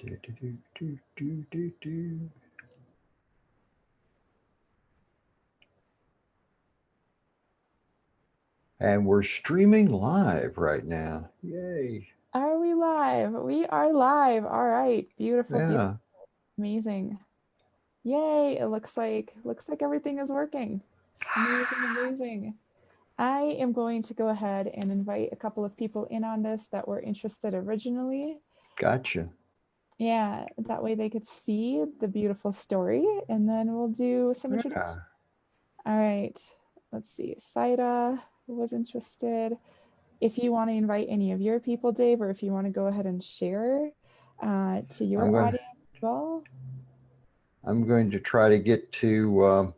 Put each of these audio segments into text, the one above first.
Do, do, do, do, do, do, do. And we're streaming live right now. Yay. Are we live? We are live. All right. Beautiful, beautiful, Yeah. amazing. Yay. It looks like everything is working. Amazing, amazing. I am going to go ahead and invite a couple of people in on this that were interested originally. Gotcha. Yeah, that way they could see the beautiful story, and then we'll do some introduction. Yeah. All right. Let's see. Saida was interested. If you want to invite any of your people, Dave, or if you want to go ahead and share to I'm your going audience as well. I'm going to try to get to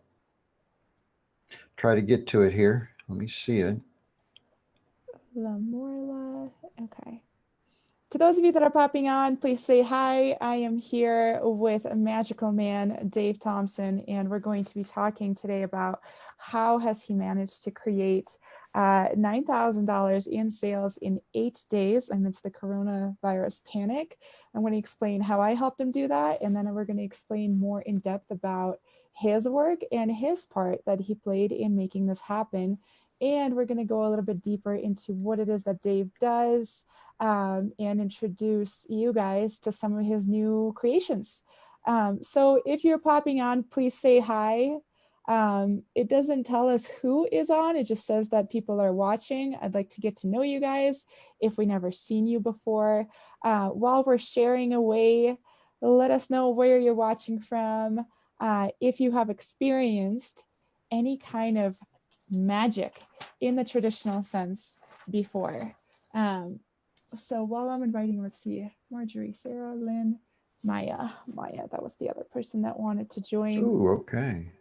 it here. Let me see it. La Morla. Okay. To those of you that are popping on, please say hi. I am here with a magical man, Dave Thompson, and we're going to be talking today about how has he managed to create $9,000 in sales in 8 days amidst the coronavirus panic. I'm going to explain how I helped him do that, and then we're going to explain more in depth about his work and his part that he played in making this happen. And we're going to go a little bit deeper into what it is that Dave does, and introduce you guys to some of his new creations. So if you're popping on, please say hi. It doesn't tell us who is on, it just says that people are watching. I'd like to get to know you guys if we never seen you before. While we're sharing away, let us know where you're watching from. If you have experienced any kind of magic in the traditional sense before. So while I'm inviting, let's see, Marjorie, Sarah, Lynn, Maya. Maya, that was the other person that wanted to join. Ooh, okay.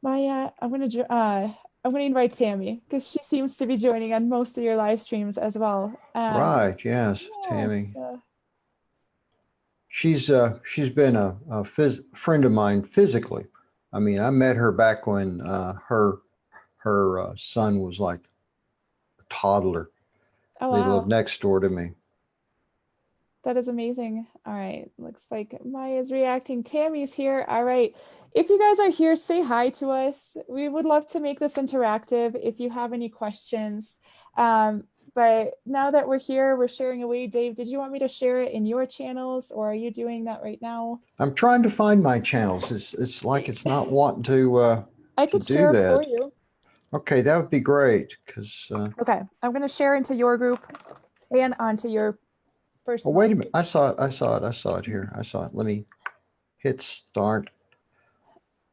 Maya, I'm gonna invite Tammy because she seems to be joining on most of your live streams as well. Right, yes, Yes. Tammy. She's been a friend of mine physically. I mean, I met her back when her son was like a toddler. Oh They lived wow, next door to me. that is amazing. All right, looks like Maya's reacting. Tammy's here. All right. If you guys are here, say hi to us. We would love to make this interactive if you have any questions. Um, but now that we're here, we're sharing away. Dave, did you want me to share it in your channels or are you doing that right now? I'm trying to find my channels. It's like it's not wanting I to could do share for that. you. Okay, that would be great. Cause Okay, I'm going to share into your group and onto your oh wait personal. a minute, I saw it. I saw it. I saw it here. I saw it. Let me hit start.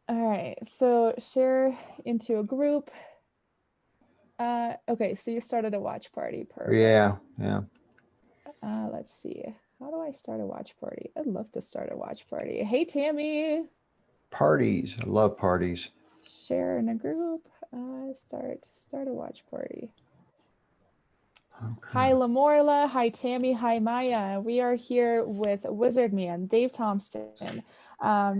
All right, so share into a group. Okay, so you started a watch party. Perfect. Yeah, yeah. Let's see. How do I start a watch party? I'd love to start a watch party. Hey, Tammy. Parties. I love parties. Share in a group. Start a watch party. Okay. Hi, Lamorla. Hi, Tammy. Hi, Maya. We are here with Wizard Man, Dave Thompson.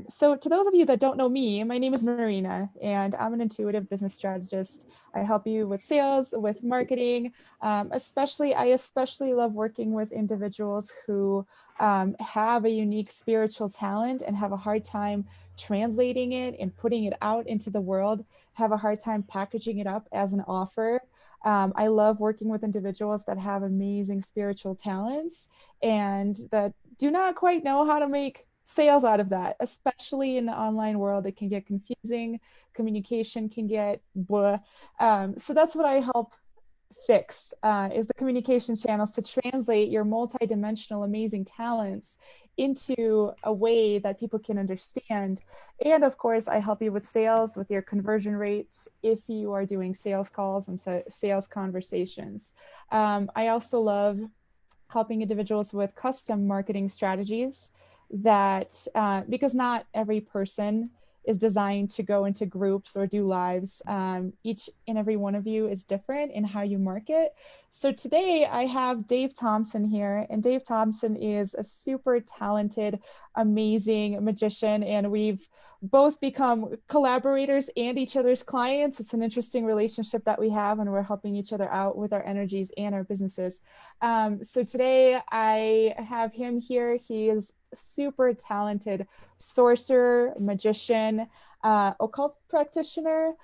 So, to those of you that don't know me, my name is Marina, and I'm an intuitive business strategist. I help you with sales, with marketing. I especially love working with individuals who have a unique spiritual talent and have a hard time translating it and putting it out into the world, have a hard time packaging it up as an offer. I love working with individuals that have amazing spiritual talents and that do not quite know how to make sales out of that, especially in the online world. It can get confusing, communication can get blah. So that's what I help fix, is the communication channels to translate your multidimensional amazing talents into a way that people can understand. And of course, I help you with sales, with your conversion rates if you are doing sales calls and sales conversations. I also love helping individuals with custom marketing strategies that, because not every person is designed to go into groups or do lives. Each and every one of you is different in how you market. So today I have Dave Thompson here, and Dave Thompson is a super talented, amazing magician, and we've both become collaborators and each other's clients. It's an interesting relationship that we have, and we're helping each other out with our energies and our businesses. So today I have him here. He is super talented sorcerer, magician, occult practitioner.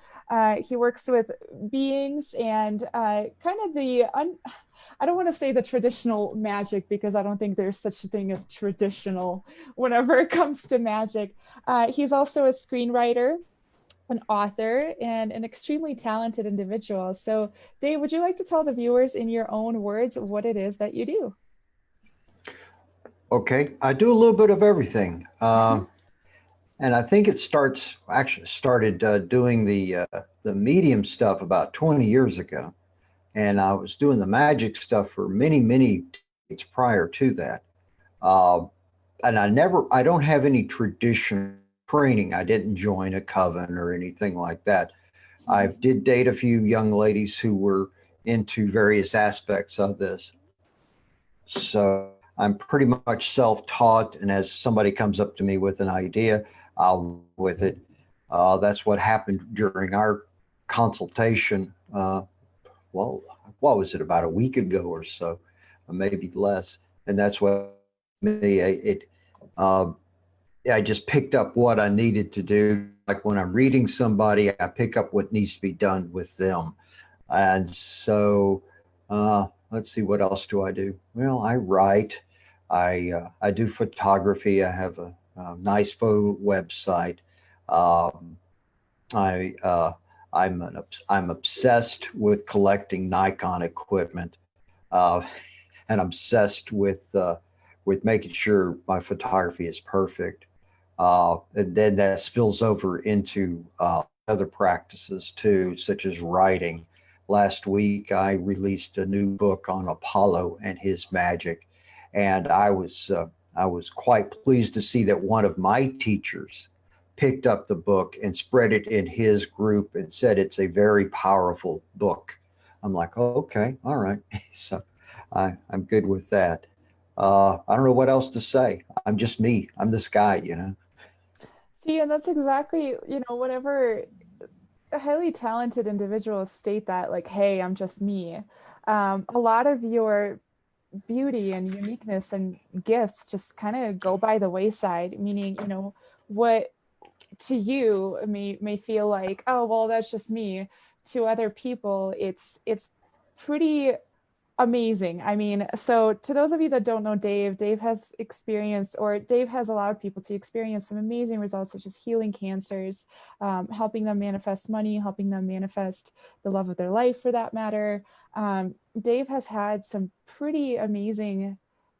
He works with beings and kind of I don't want to say the traditional magic because I don't think there's such a thing as traditional whenever it comes to magic. He's also a screenwriter, an author, and an extremely talented individual. So, Dave, would you like to tell the viewers in your own words what it is that you do? Okay, I do a little bit of everything. And I think it started doing the medium stuff about 20 years ago. And I was doing the magic stuff for many, many decades prior to that. Uh, and I don't have any traditional training. I didn't join a coven or anything like that. I did date a few young ladies who were into various aspects of this. So I'm pretty much self-taught. And as somebody comes up to me with an idea, I'll with it. That's what happened during our consultation. Well, what was it, about a week ago or so, maybe less. And that's what I just picked up what I needed to do. Like when I'm reading somebody, I pick up what needs to be done with them. And so, let's see, what else do I do? Well, I write. I do photography. I have a nice photo website. Um, I I'm obsessed with collecting Nikon equipment, uh, and I'm obsessed with making sure my photography is perfect. And then that spills over into other practices too, such as writing. Last week, I released a new book on Apollo and his magic, and I was quite pleased to see that one of my teachers picked up the book and spread it in his group and said it's a very powerful book. I'm like, oh, okay, all right. So I'm good with that. I don't know what else to say. I'm just me. I'm this guy, you know. See, and that's exactly, whenever highly talented individuals state that, like, hey, I'm just me, a lot of your beauty and uniqueness and gifts just kind of go by the wayside, meaning, what to you may feel like, oh, well, that's just me. To other people, it's pretty amazing. I mean, so to those of you that don't know Dave, Dave has experienced, or Dave has allowed people to experience some amazing results, such as healing cancers, helping them manifest money, helping them manifest the love of their life for that matter. Dave has had some pretty amazing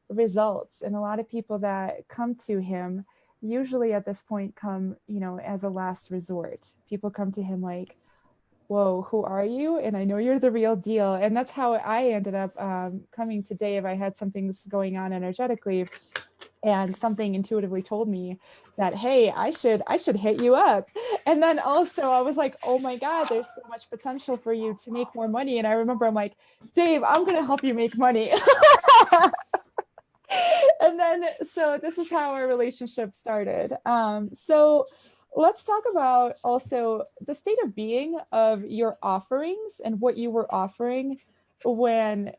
results, and a lot of people that come to him usually at this point come, as a last resort. People come to him like, whoa, who are you? And I know you're the real deal. And that's how I ended up coming to Dave. I had some things going on energetically, and something intuitively told me that, hey, I should hit you up. And then also I was like, oh my God, there's so much potential for you to make more money. And I remember I'm like, Dave, I'm going to help you make money. And then, so this is how our relationship started. So let's talk about also the state of being of your offerings and what you were offering when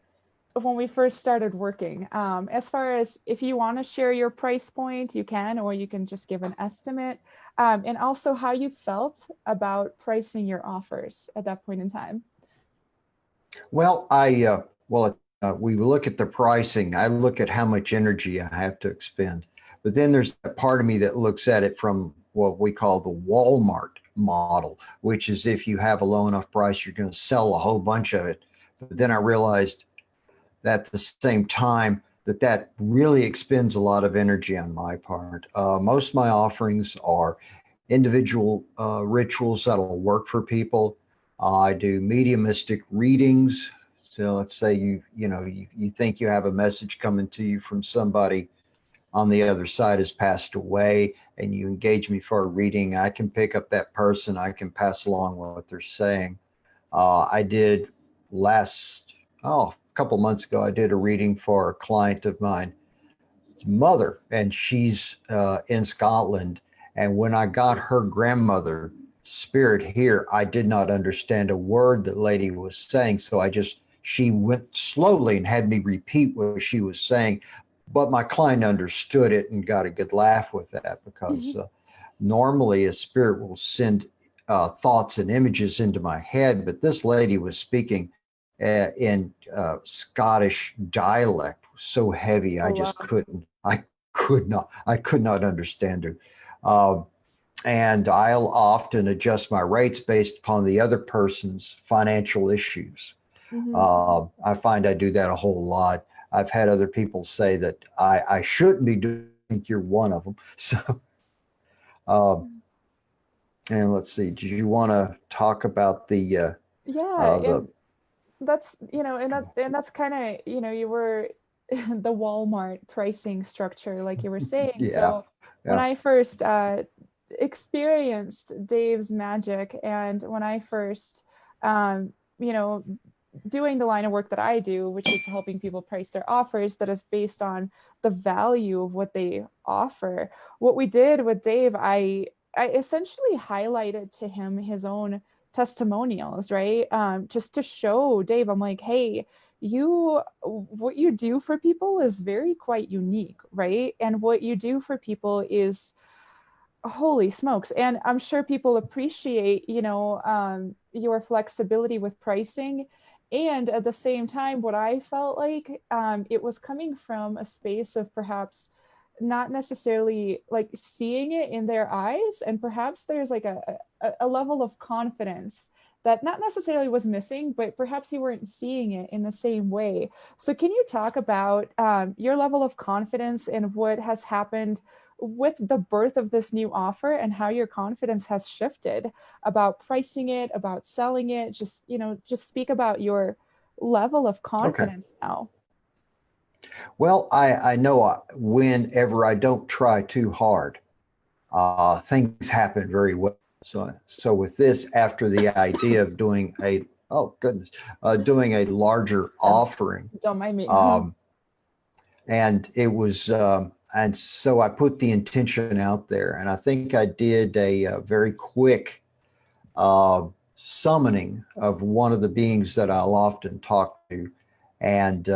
we first started working. As far as, if you want to share your price point, you can, or you can just give an estimate, and also how you felt about pricing your offers at that point in time. Well, we look at the pricing. I look at how much energy I have to expend. But then there's a part of me that looks at it from what we call the Walmart model, which is if you have a low enough price, you're going to sell a whole bunch of it. But then I realized that at the same time that really expends a lot of energy on my part. Most of my offerings are individual rituals that'll work for people. I do mediumistic readings. So let's say you think you have a message coming to you from somebody on the other side has passed away, and you engage me for a reading. I can pick up that person. I can pass along what they're saying. I did a couple months ago, I did a reading for a client of mine, his mother, and she's in Scotland. And when I got her grandmother spirit here, I did not understand a word that lady was saying. So she went slowly and had me repeat what she was saying. but my client understood it and got a good laugh with that, because normally a spirit will send thoughts and images into my head, but this lady was speaking in Scottish dialect, so heavy I Oh, just wow. I could not understand her. And I'll often adjust my rates based upon the other person's financial issues. Mhm. I find I do that a whole lot. I've had other people say that I shouldn't be doing. I think you're one of them. So, um, and let's see. Do you want to talk about Yeah, the and that's, and that's kind of, you were the Walmart pricing structure, like you were saying. yeah, So when yeah, I first experienced Dave's magic, and when I first, um, you know, doing the line of work that I do, which is helping people price their offers that is based on the value of what they offer. What we did with Dave, I essentially highlighted to him his own testimonials, right? Just to show Dave, I'm like, hey, what you do for people is very quite unique, right? And what you do for people is holy smokes. And I'm sure people appreciate, your flexibility with pricing. And at the same time, what I felt like, it was coming from a space of perhaps not necessarily like seeing it in their eyes. And perhaps there's like a level of confidence that not necessarily was missing, but perhaps you weren't seeing it in the same way. So, can you talk about your level of confidence and what has happened with the birth of this new offer, and how your confidence has shifted about pricing it, about selling it? Just, just speak about your level of okay. confidence now. Well, I know whenever I don't try too hard, things happen very well. So with this, after the idea of doing oh goodness, doing a larger Uh, offering, don't mind me. um, and it was, and so I put the intention out there, and I think I did a very quick summoning of one of the beings that I'll often talk to, and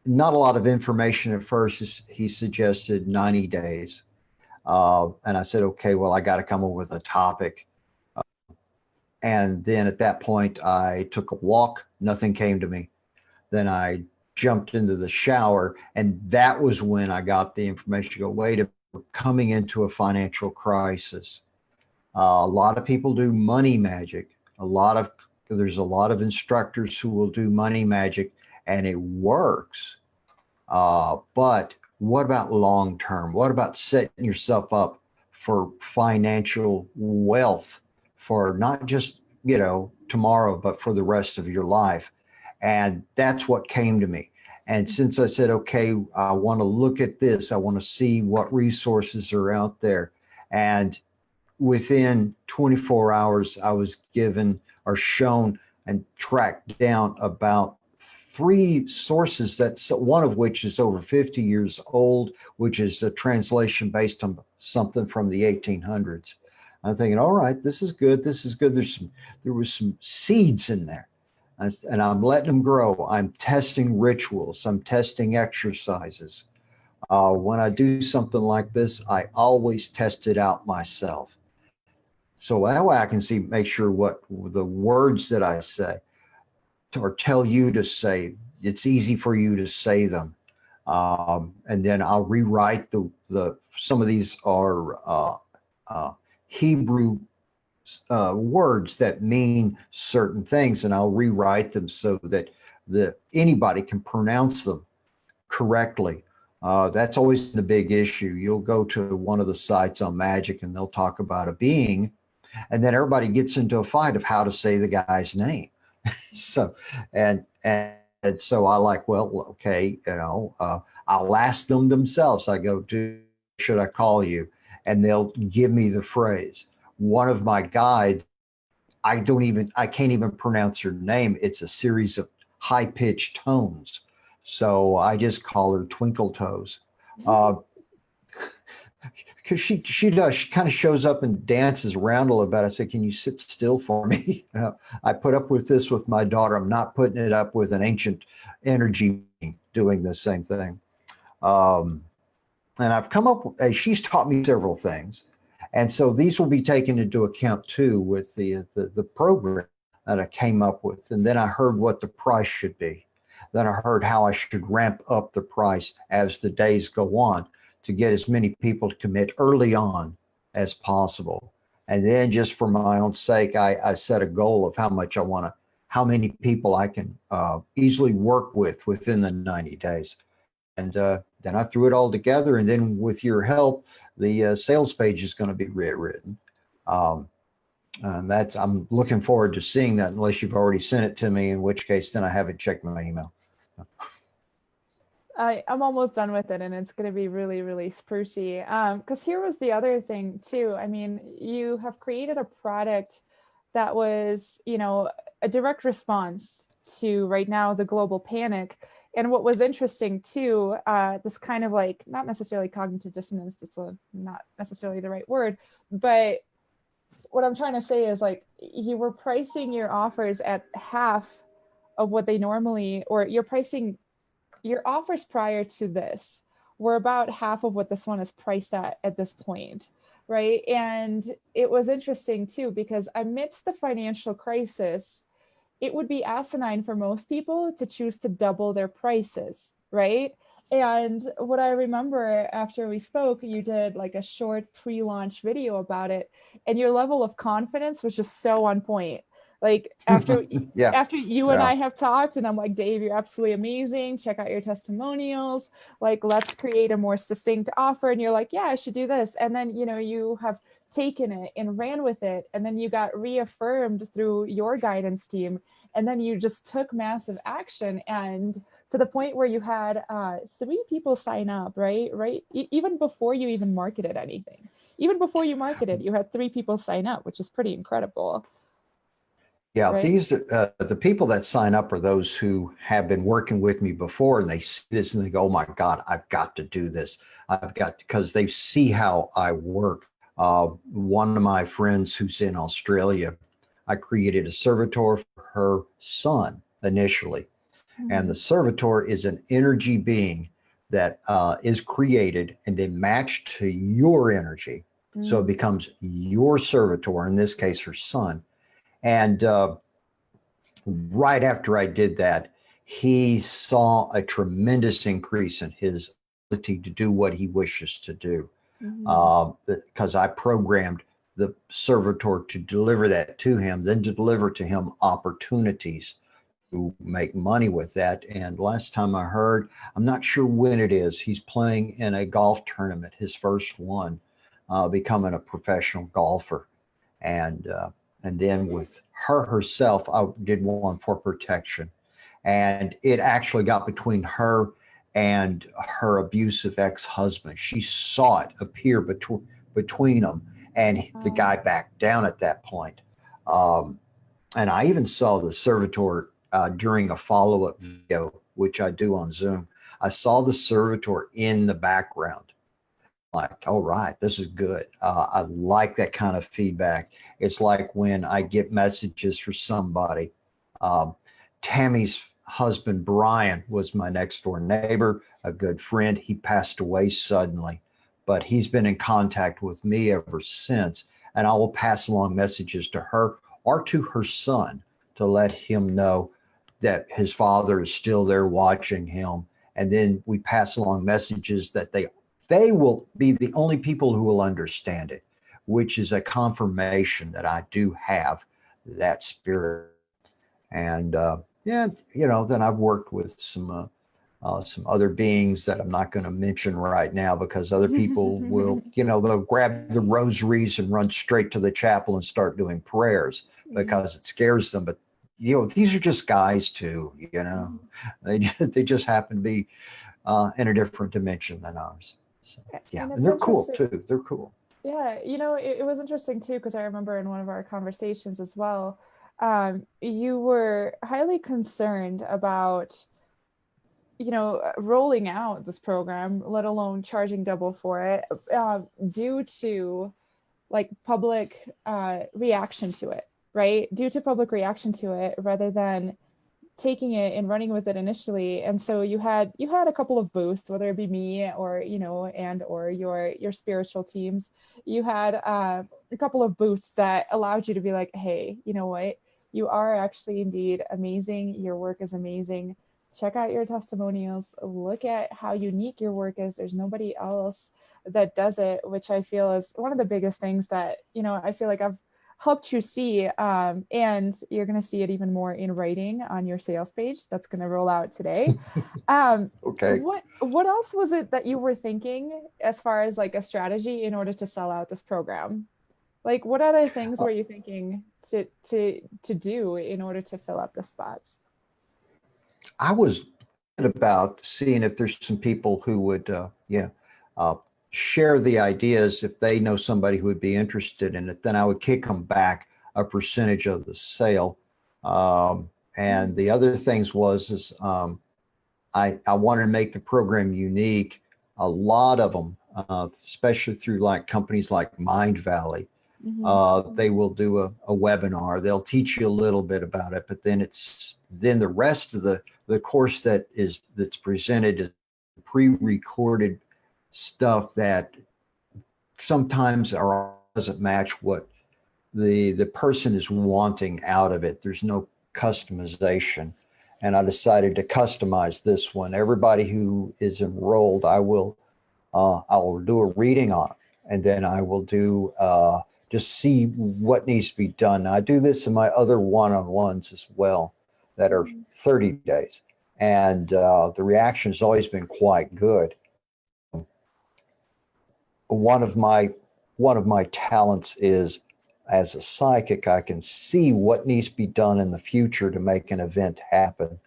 not a lot of information at first. He suggested 90 days. And I said, okay, well, I got to come up with a topic. And then at that point, I took a walk. Nothing came to me. Then I jumped into the shower. And that was when I got the information to go, wait, we're coming into a financial crisis. A lot of people do money magic. There's a lot of instructors who will do money magic, and it works. But what about long term? What about setting yourself up for financial wealth for not just, tomorrow, but for the rest of your life? And that's what came to me. And since I said, okay, I want to look at this, I want to see what resources are out there. And within 24 hours, I was given or shown and tracked down about three sources, that's one of which is over 50 years old, which is a translation based on something from the 1800s. I'm thinking, all right, this is good. This is good. There was some seeds in there, and I'm letting them grow. I'm testing rituals. I'm testing exercises. When I do something like this, I always test it out myself. So that way I can make sure what the words that I say or tell you to say, it's easy for you to say them. And then I'll rewrite some of these are Hebrew words that mean certain things, and I'll rewrite them so that anybody can pronounce them correctly. That's always the big issue. You'll go to one of the sites on magic and they'll talk about a being, and then everybody gets into a fight of how to say the guy's name. So, and so I like, well, okay, I'll ask them themselves. I go, should I call you? And they'll give me the phrase. One of my guides, I can't even pronounce her name. It's a series of high pitched tones. So I just call her Twinkle Toes. Uh, because she kind of shows up and dances around a little bit. I said, can you sit still for me? I put up with this with my daughter. I'm not putting it up with an ancient energy doing the same thing. And I've come up with, she's taught me several things. And so these will be taken into account too with the program that I came up with. And then I heard what the price should be. Then I heard how I should ramp up the price as the days go on to get as many people to commit early on as possible. And then just for my own sake, I set a goal of how much I want to, how many people I can easily work with within the 90 days. And then I threw it all together. And then with your help, the sales page is going to be rewritten. And that's, I'm looking forward to seeing that, unless you've already sent it to me, in which case then I haven't checked my email. I'm almost done with it, and it's going to be really, really sprucey. Because here was the other thing too. I mean, you have created a product that was, you know, a direct response to right now the global panic. And what was interesting too, this kind of like, not necessarily cognitive dissonance, it's not necessarily the right word, but what I'm trying to say is like, you were pricing your offers at half of what they normally, or you're pricing your offers prior to this were about half of what this one is priced at this point, right? And it was interesting too, because amidst the financial crisis, it would be asinine for most people to choose to double their prices, right? And what I remember after we spoke, you did like a short pre-launch video about it, and your level of confidence was just so on point. Like after you and I have talked, and I'm like, Dave, you're absolutely amazing. Check out your testimonials. Like, let's create a more succinct offer. And you're like, yeah, I should do this. And then, you know, you have taken it and ran with it. And then you got reaffirmed through your guidance team. And then you just took massive action, and to the point where you had 3 people sign up, right? Even before you even marketed anything. Even before you marketed, you had 3 people sign up, which is pretty incredible. Yeah, right? these the people that sign up are those who have been working with me before, and they see this and they go, "Oh my God, I've got to do this. I've got," because they see how I work. One of my friends who's in Australia, I created a servitor for her son initially, and the servitor is an energy being that is created and then matched to your energy, so it becomes your servitor. In this case, her son. And right after I did that, he saw a tremendous increase in his ability to do what he wishes to do. Because I programmed the servitor to deliver that to him, then to deliver to him opportunities to make money with that. And last time I heard, I'm not sure when it is, he's playing in a golf tournament, his first one, becoming a professional golfer. And then with her herself, I did one for protection, and it actually got between her and her abusive ex-husband. She saw it appear between them, and the guy backed down at that point. And I even saw the servitor during a follow-up video, which I do on Zoom. I saw the servitor in the background. Like, all right, this is good. I like that kind of feedback. It's like when I get messages for somebody. Tammy's husband, Brian, was my next door neighbor, a good friend. He passed away suddenly, but he's been in contact with me ever since. And I will pass along messages to her or to her son to let him know that his father is still there watching him. And then we pass along messages that they will be the only people who will understand it, which is a confirmation that I do have that spirit. And yeah, you know, then I've worked with some other beings that I'm not going to mention right now, because other people will, you know, they'll grab the rosaries and run straight to the chapel and start doing prayers because it scares them. But you know, these are just guys too. You know, they just happen to be in a different dimension than ours. So, yeah, and they're cool too. They're cool. Yeah, you know, it was interesting too, because I remember in one of our conversations as well, you were highly concerned about, you know, rolling out this program, let alone charging double for it, due to like public reaction to it, right? Due to public reaction to it, rather than taking it and running with it initially. And so you had a couple of boosts, whether it be me or, and or your spiritual teams. You had a couple of boosts that allowed you to be like, hey, you know what? You are actually indeed amazing. Your work is amazing. Check out your testimonials. Look at how unique your work is. There's nobody else that does it, which I feel is one of the biggest things that, I feel like I've helped you see, and you're going to see it even more in writing on your sales page that's going to roll out today. Okay. What else was it that you were thinking as far as like a strategy in order to sell out this program? Like, what other things were you thinking to do in order to fill up the spots? I was about seeing if there's some people who would, share the ideas. If they know somebody who would be interested in it, then I would kick them back a percentage of the sale. And the other things was I wanted to make the program unique. A lot of them, especially through like companies like Mind Valley, they will do a webinar. They'll teach you a little bit about it, but then the rest of the course that's presented is pre-recorded stuff that sometimes doesn't match what the person is wanting out of it. There's no customization. And I decided to customize this one. Everybody who is enrolled, I will do a reading on, and then I will do just see what needs to be done. Now, I do this in my other one-on-ones as well that are 30 days. And the reaction has always been quite good. One of my talents is, as a psychic, I can see what needs to be done in the future to make an event happen.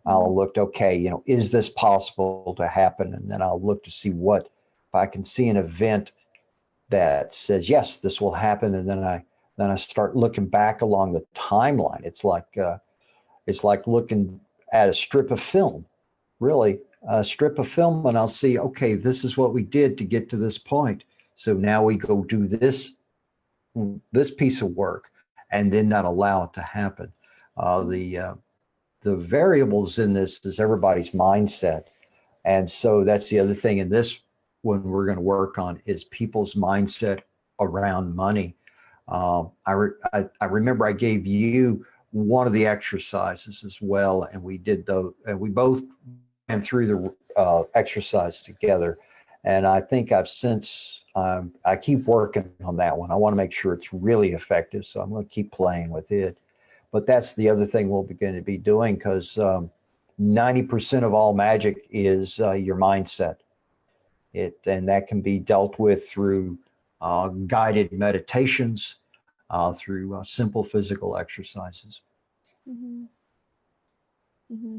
I'll look, okay, is this possible to happen? And then I'll look to see if I can see an event that says, yes, this will happen. And then I start looking back along the timeline. It's like looking at a strip of film, really a strip of film, and I'll see, okay, this is what we did to get to this point. So now we go do this piece of work, and then not allow it to happen. The variables in this is everybody's mindset. And so that's the other thing in this one we're going to work on is people's mindset around money. I remember I gave you one of the exercises as well, and we did those, and we both went through the exercise together. And I think I keep working on that one. I want to make sure it's really effective, so I'm going to keep playing with it. But that's the other thing we'll begin to be doing, because 90% of all magic is your mindset. And that can be dealt with through guided meditations, through simple physical exercises. Mm-hmm. Mm-hmm.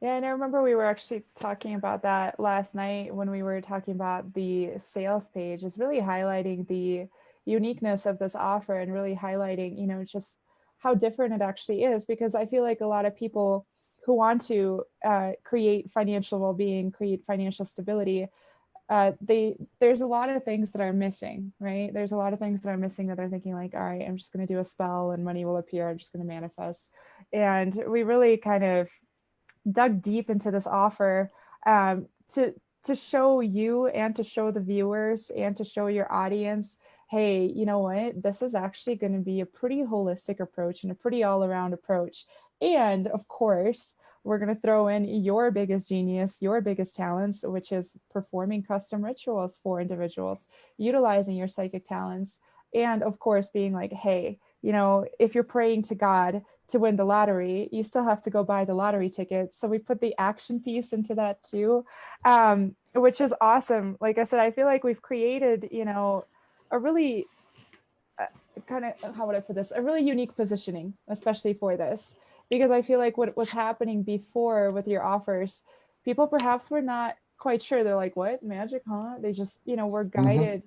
Yeah, and I remember we were actually talking about that last night when we were talking about the sales page, is really highlighting the uniqueness of this offer and really highlighting, just how different it actually is. Because I feel like a lot of people who want to create financial well-being, create financial stability, there's a lot of things that are missing, right? There's a lot of things that are missing that they're thinking like, all right, I'm just going to do a spell and money will appear. I'm just going to manifest. And we really kind of dug deep into this offer to show you and to show the viewers and to show your audience, hey, you know what? This is actually going to be a pretty holistic approach and a pretty all-around approach. And of course, we're going to throw in your biggest genius, your biggest talents, which is performing custom rituals for individuals, utilizing your psychic talents, and of course, being like, hey, if you're praying to God to win the lottery, you still have to go buy the lottery ticket. So we put the action piece into that too, which is awesome. Like I said, I feel like we've created, a really kind of, how would I put this? A really unique positioning, especially for this, because I feel like what was happening before with your offers, people perhaps were not quite sure. They're like, what, magic, huh? They just, were guided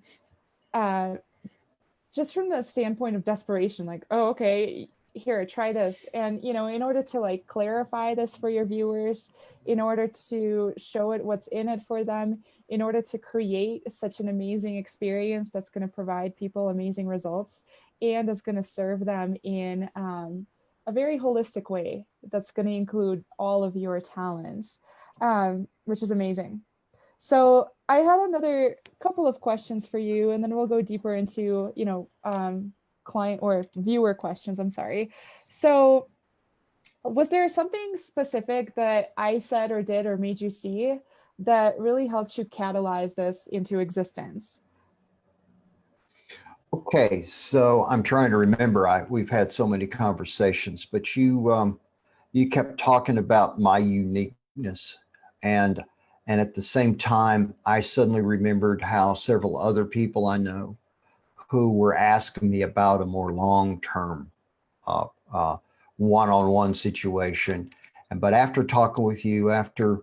just from the standpoint of desperation, like, oh, okay, here, try this. And, in order to like clarify this for your viewers, in order to show it what's in it for them, in order to create such an amazing experience that's going to provide people amazing results and is going to serve them in a very holistic way. that's going to include all of your talents, which is amazing. So I had another couple of questions for you, and then we'll go deeper into, client or viewer questions. I'm sorry. So was there something specific that I said or did or made you see that really helped you catalyze this into existence? Okay, so I'm trying to remember. We've had so many conversations, but you kept talking about my uniqueness, and at the same time, I suddenly remembered how several other people I know who were asking me about a more long-term uh, uh, one-on-one situation. But after talking with you, after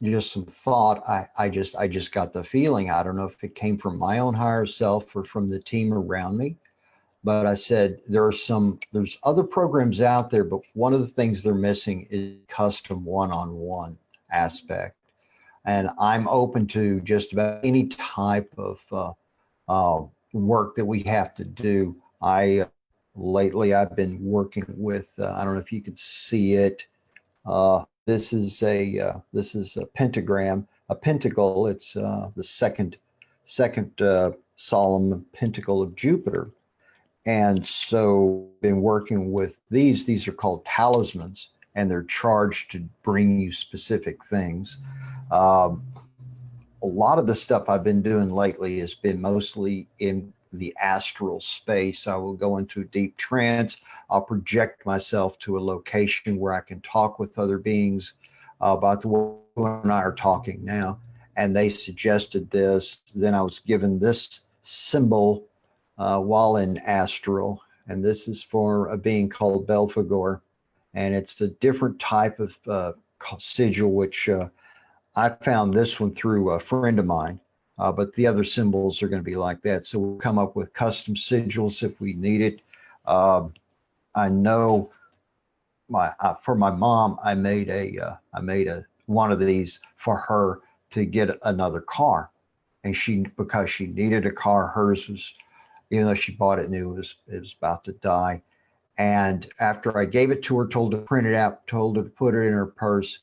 just some thought, I just got the feeling. I don't know if it came from my own higher self or from the team around me. But I said there's other programs out there, but one of the things they're missing is custom one-on-one aspect. And I'm open to just about any type of work that we have to do. Lately I've been working with I don't know if you can see it. This is a pentagram, a pentacle. It's the second solemn pentacle of Jupiter. And so been working with these. These are called talismans, and they're charged to bring you specific things. Um, a lot of the stuff I've been doing lately has been mostly in the astral space. I will go into a deep trance. I'll project myself to a location where I can talk with other beings about the way you and I are talking now. And they suggested this. Then I was given this symbol while in astral. And this is for a being called Belphegor. And it's a different type of sigil, which I found this one through a friend of mine, but the other symbols are going to be like that. So we'll come up with custom sigils if we need it. I know for my mom, I made a one of these for her to get another car, and because she needed a car, hers was, even though she bought it new, it was about to die. And after I gave it to her, told her to print it out, told her to put it in her purse.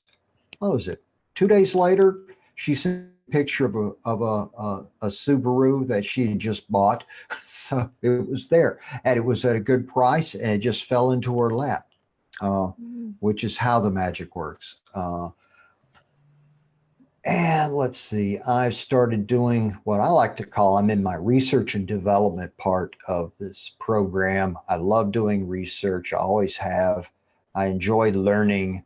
What was it? 2 days later, she sent a picture of a Subaru that she had just bought. So it was there, and it was at a good price, and it just fell into her lap, which is how the magic works. And let's see, I've started doing what I like to call, I'm in my research and development part of this program. I love doing research. I always have. I enjoy learning.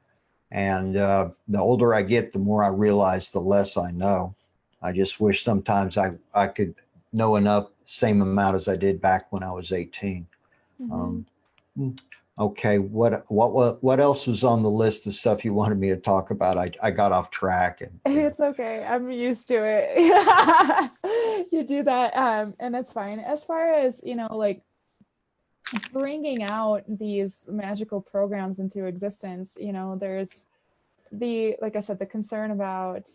And the older I get, the more I realize the less I know. I just wish sometimes I could know enough, same amount as I did back when I was 18. Mm-hmm. Okay, what else was on the list of stuff you wanted me to talk about? I got off track. And It's okay. I'm used to it. You do that, and it's fine. As far as, like bringing out these magical programs into existence, there's like I said, the concern about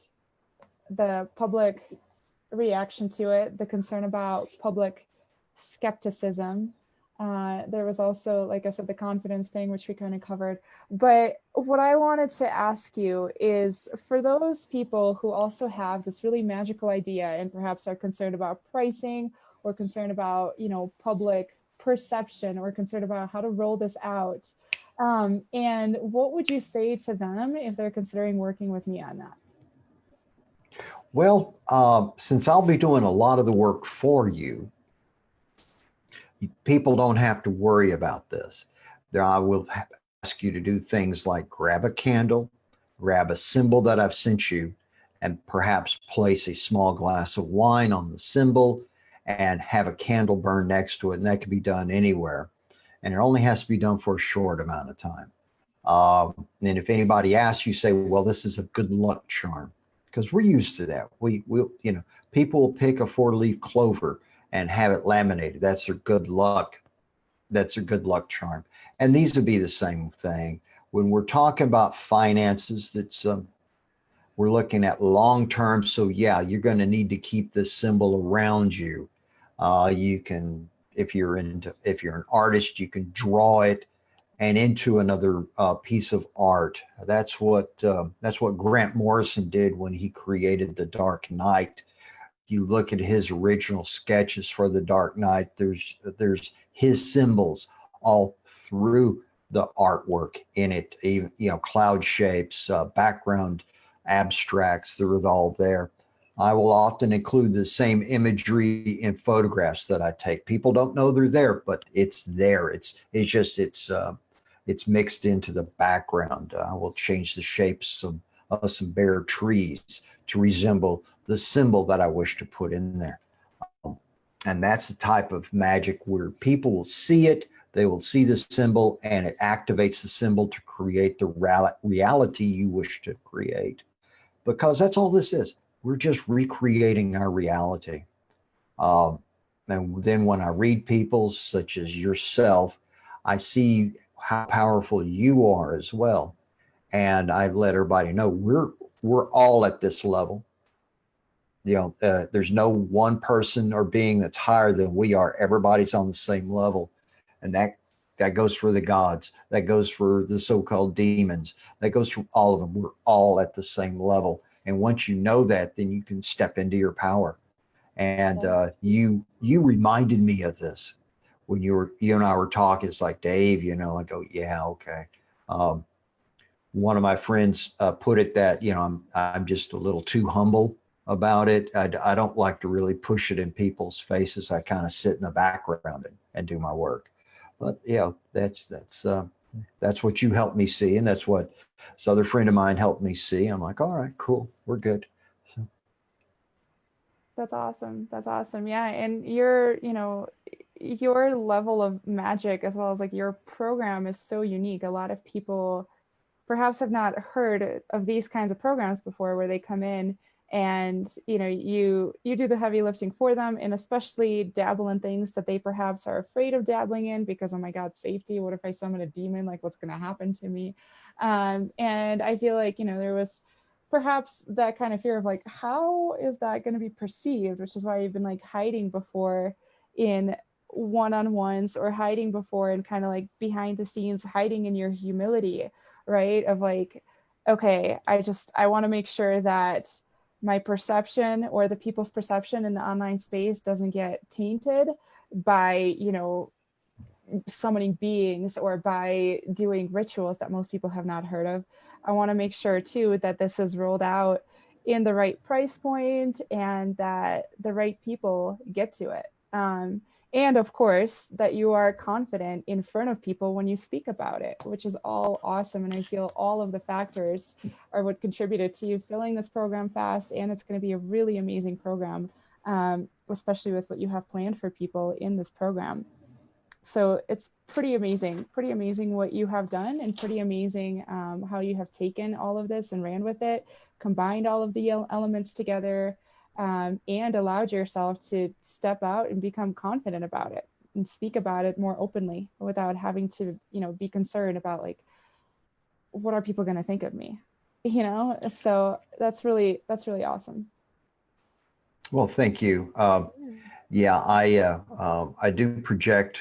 the public reaction to it, the concern about public skepticism. There was also, like I said, the confidence thing, which we kind of covered. But what I wanted to ask you is, for those people who also have this really magical idea and perhaps are concerned about pricing, or concerned about, public perception, or concerned about how to roll this out, and what would you say to them if they're considering working with me on that? Well, since I'll be doing a lot of the work for you, people don't have to worry about this. I will ask you to do things like grab a candle, grab a symbol that I've sent you, and perhaps place a small glass of wine on the symbol and have a candle burn next to it. And that can be done anywhere. And it only has to be done for a short amount of time. And if anybody asks, you say, well, this is a good luck charm, because we're used to that. People will pick a 4-leaf clover and have it laminated. That's their good luck. That's their good luck charm. And these would be the same thing. When we're talking about finances, we're looking at long term. So yeah, you're going to need to keep this symbol around you. You can, if you're an artist, you can draw it and into another piece of art. That's what Grant Morrison did when he created The Dark Knight. You look at his original sketches for The Dark Knight, there's his symbols all through the artwork in it, even, cloud shapes, background abstracts, they're all there. I will often include the same imagery in photographs that I take. People don't know they're there, but it's there. It's mixed into the background. I will change the shapes of some bare trees to resemble the symbol that I wish to put in there. And that's the type of magic where people will see it, they will see the symbol, and it activates the symbol to create the reality you wish to create. Because that's all this is. We're just recreating our reality. And then when I read people such as yourself, I see how powerful you are as well. And I let everybody know we're all at this level. There's no one person or being that's higher than we are. Everybody's on the same level. And that goes for the gods. That goes for the so-called demons. That goes for all of them. We're all at the same level. And once you know that, then you can step into your power. And you reminded me of this when you and I were talking. It's like, Dave, I go, yeah, okay. One of my friends put it that, I'm just a little too humble about it. I don't like to really push it in people's faces. I kind of sit in the background and do my work. But that's what you helped me see, and that's what this other friend of mine helped me see. I'm like, all right, cool, we're good. So That's awesome. That's awesome. Yeah, and your level of magic, as well as like your program, is so unique. A lot of people perhaps have not heard of these kinds of programs before, where they come in and you do the heavy lifting for them, and especially dabble in things that they perhaps are afraid of dabbling in because, oh my God, safety, what if I summon a demon, like what's going to happen to me? And I feel like there was perhaps that kind of fear of like, how is that going to be perceived, which is why you've been like hiding before in one-on-ones, or hiding before and kind of like behind the scenes, hiding in your humility, right? Of like, okay, I want to make sure that my perception, or the people's perception in the online space, doesn't get tainted by, summoning beings, or by doing rituals that most people have not heard of. I want to make sure too that this is rolled out in the right price point, and that the right people get to it. And of course, that you are confident in front of people when you speak about it, which is all awesome. And I feel all of the factors are what contributed to you filling this program fast. And it's going to be a really amazing program, especially with what you have planned for people in this program. So it's pretty amazing what you have done, and pretty amazing how you have taken all of this and ran with it, combined all of the elements together, and allowed yourself to step out and become confident about it and speak about it more openly without having to, be concerned about like, what are people going to think of me? So that's really awesome. well, thank you. Yeah, I do project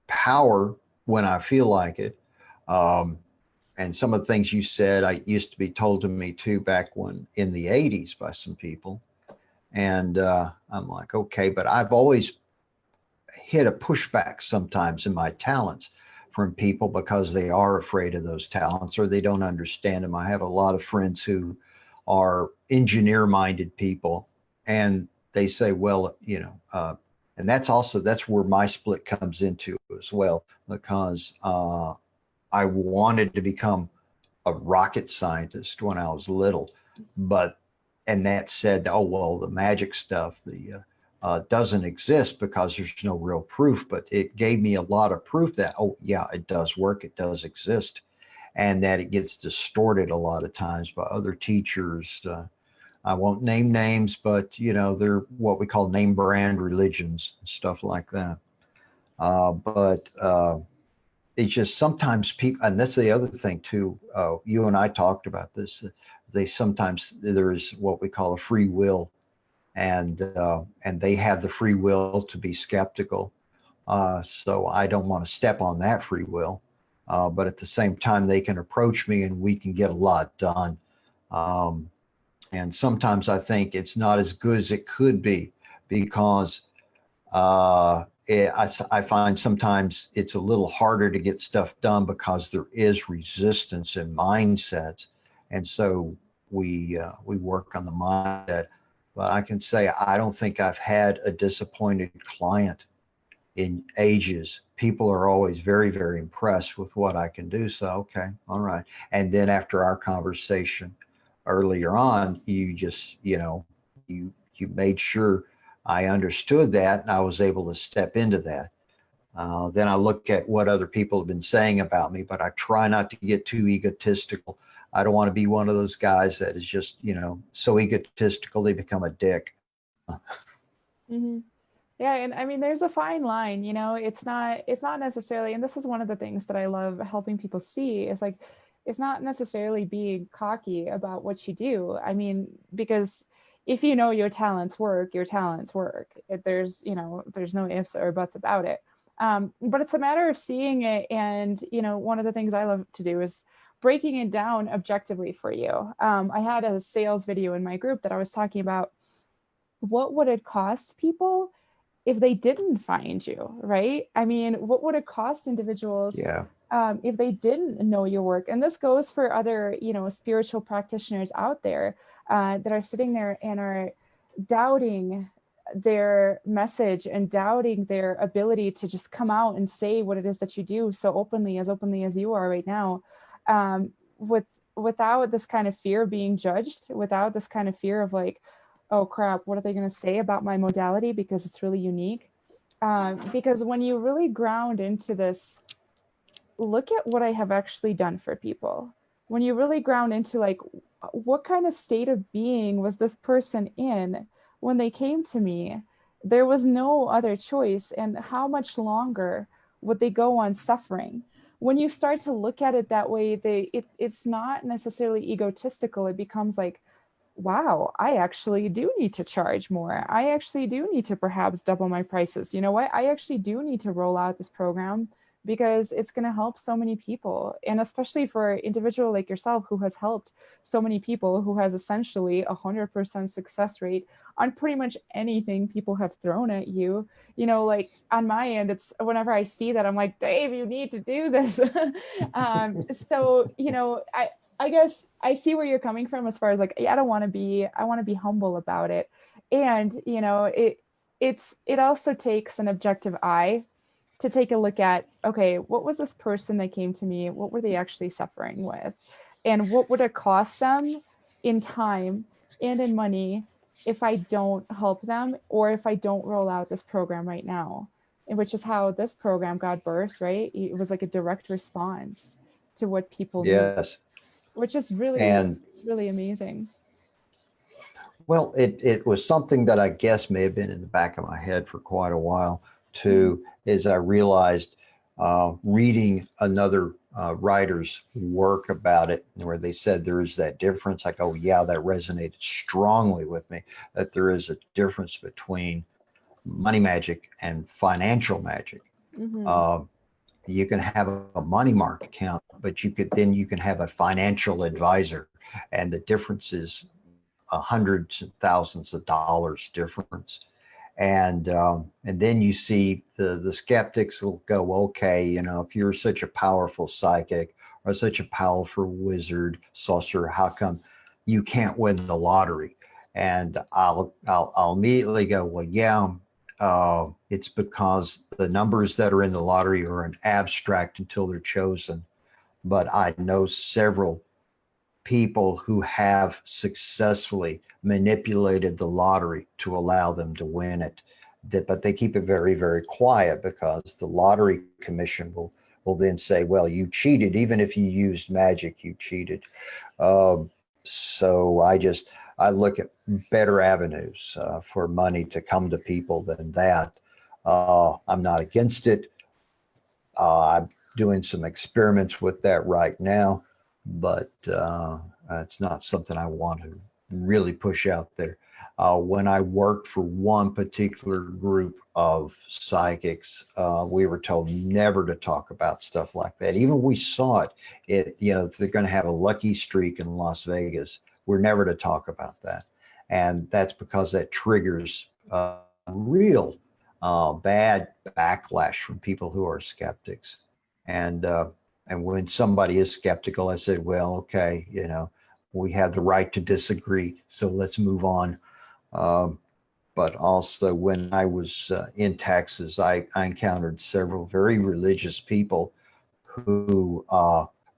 power when I feel like it. And some of the things you said, I used to be told to me too back when in the 80s by some people. And I'm like, okay, but I've always hit a pushback sometimes in my talents from people because they are afraid of those talents or they don't understand them. I have a lot of friends who are engineer minded people, and they say, well, and that's where my split comes into as well, because I wanted to become a rocket scientist when I was little, and that said, oh, well, the magic stuff, doesn't exist because there's no real proof, but it gave me a lot of proof that, oh yeah, it does work, it does exist, and that it gets distorted a lot of times by other teachers. I won't name names, but they're what we call name brand religions, stuff like that. But it's just sometimes people, and that's the other thing too. You and I talked about this. There is what we call a free will, and they have the free will to be skeptical. So I don't want to step on that free will. but at the same time, they can approach me and we can get a lot done. And sometimes I think it's not as good as it could be because I find sometimes it's a little harder to get stuff done because there is resistance in mindsets. And so we work on the mindset. But I can say I don't think I've had a disappointed client in ages. People are always very, very impressed with what I can do. So, okay, all right. And then after our conversation earlier on, you just, you made sure I understood that and I was able to step into that. Then I look at what other people have been saying about me, but I try not to get too egotistical. I don't want to be one of those guys that is just, so egotistical they become a dick. Mm-hmm. Yeah, and I mean, there's a fine line, it's not necessarily, and this is one of the things that I love helping people see is like, it's not necessarily being cocky about what you do. I mean, because if you know your talents work, your talents work. There's no ifs or buts about it. But it's a matter of seeing it. And, one of the things I love to do is breaking it down objectively for you. I had a sales video in my group that I was talking about what would it cost people if they didn't find you, right? I mean, what would it cost individuals if they didn't know your work? And this goes for other, spiritual practitioners out there that are sitting there and are doubting their message and doubting their ability to just come out and say what it is that you do so openly as you are right now, without this kind of fear of being judged, without this kind of fear of like, oh crap, what are they going to say about my modality because it's really unique? Because when you really ground into this, look at what I have actually done for people. When you really ground into like, what kind of state of being was this person in when they came to me? There was no other choice. And how much longer would they go on suffering? When you start to look at it that way, it's not necessarily egotistical. It becomes like, wow, I actually do need to charge more. I actually do need to perhaps double my prices. You know what? I actually do need to roll out this program because it's going to help so many people. And especially for an individual like yourself who has helped so many people, who has essentially 100% success rate on pretty much anything people have thrown at you. Like on my end, it's whenever I see that, I'm like, Dave, you need to do this. So, I guess I see where you're coming from as far as like, I want to be humble about it. And, it also takes an objective eye to take a look at, okay, what was this person that came to me? What were they actually suffering with? And what would it cost them in time and in money if I don't help them or if I don't roll out this program right now? And which is how this program got birthed, right? It was like a direct response to what people need, Yes. which is really, And really amazing. well, it was something that I guess may have been in the back of my head for quite a while too, as I realized reading another writer's work about it, where they said there is that difference. I go, yeah, that resonated strongly with me, that there is a difference between money magic and financial magic. Mm-hmm. You can have a money market account, but you can have a financial advisor, and the difference is hundreds and thousands of dollars difference. And then you see the skeptics will go, okay, if you're such a powerful psychic or such a powerful wizard, sorcerer, how come you can't win the lottery? And I'll immediately go, well, yeah, it's because the numbers that are in the lottery are an abstract until they're chosen. But I know several people who have successfully manipulated the lottery to allow them to win it. But they keep it very, very quiet because the lottery commission will then say, well, you cheated. Even if you used magic, you cheated. So I look at better avenues for money to come to people than that. I'm not against it. I'm doing some experiments with that right now, but it's not something I want to really push out there. When I worked for one particular group of psychics, we were told never to talk about stuff like that. Even we saw it. If they're going to have a lucky streak in Las Vegas, we're never to talk about that, and that's because that triggers real bad backlash from people who are skeptics. And and when somebody is skeptical, I said, well, okay, we have the right to disagree, so let's move on. um, but also, when I was in Texas, I encountered several very religious people who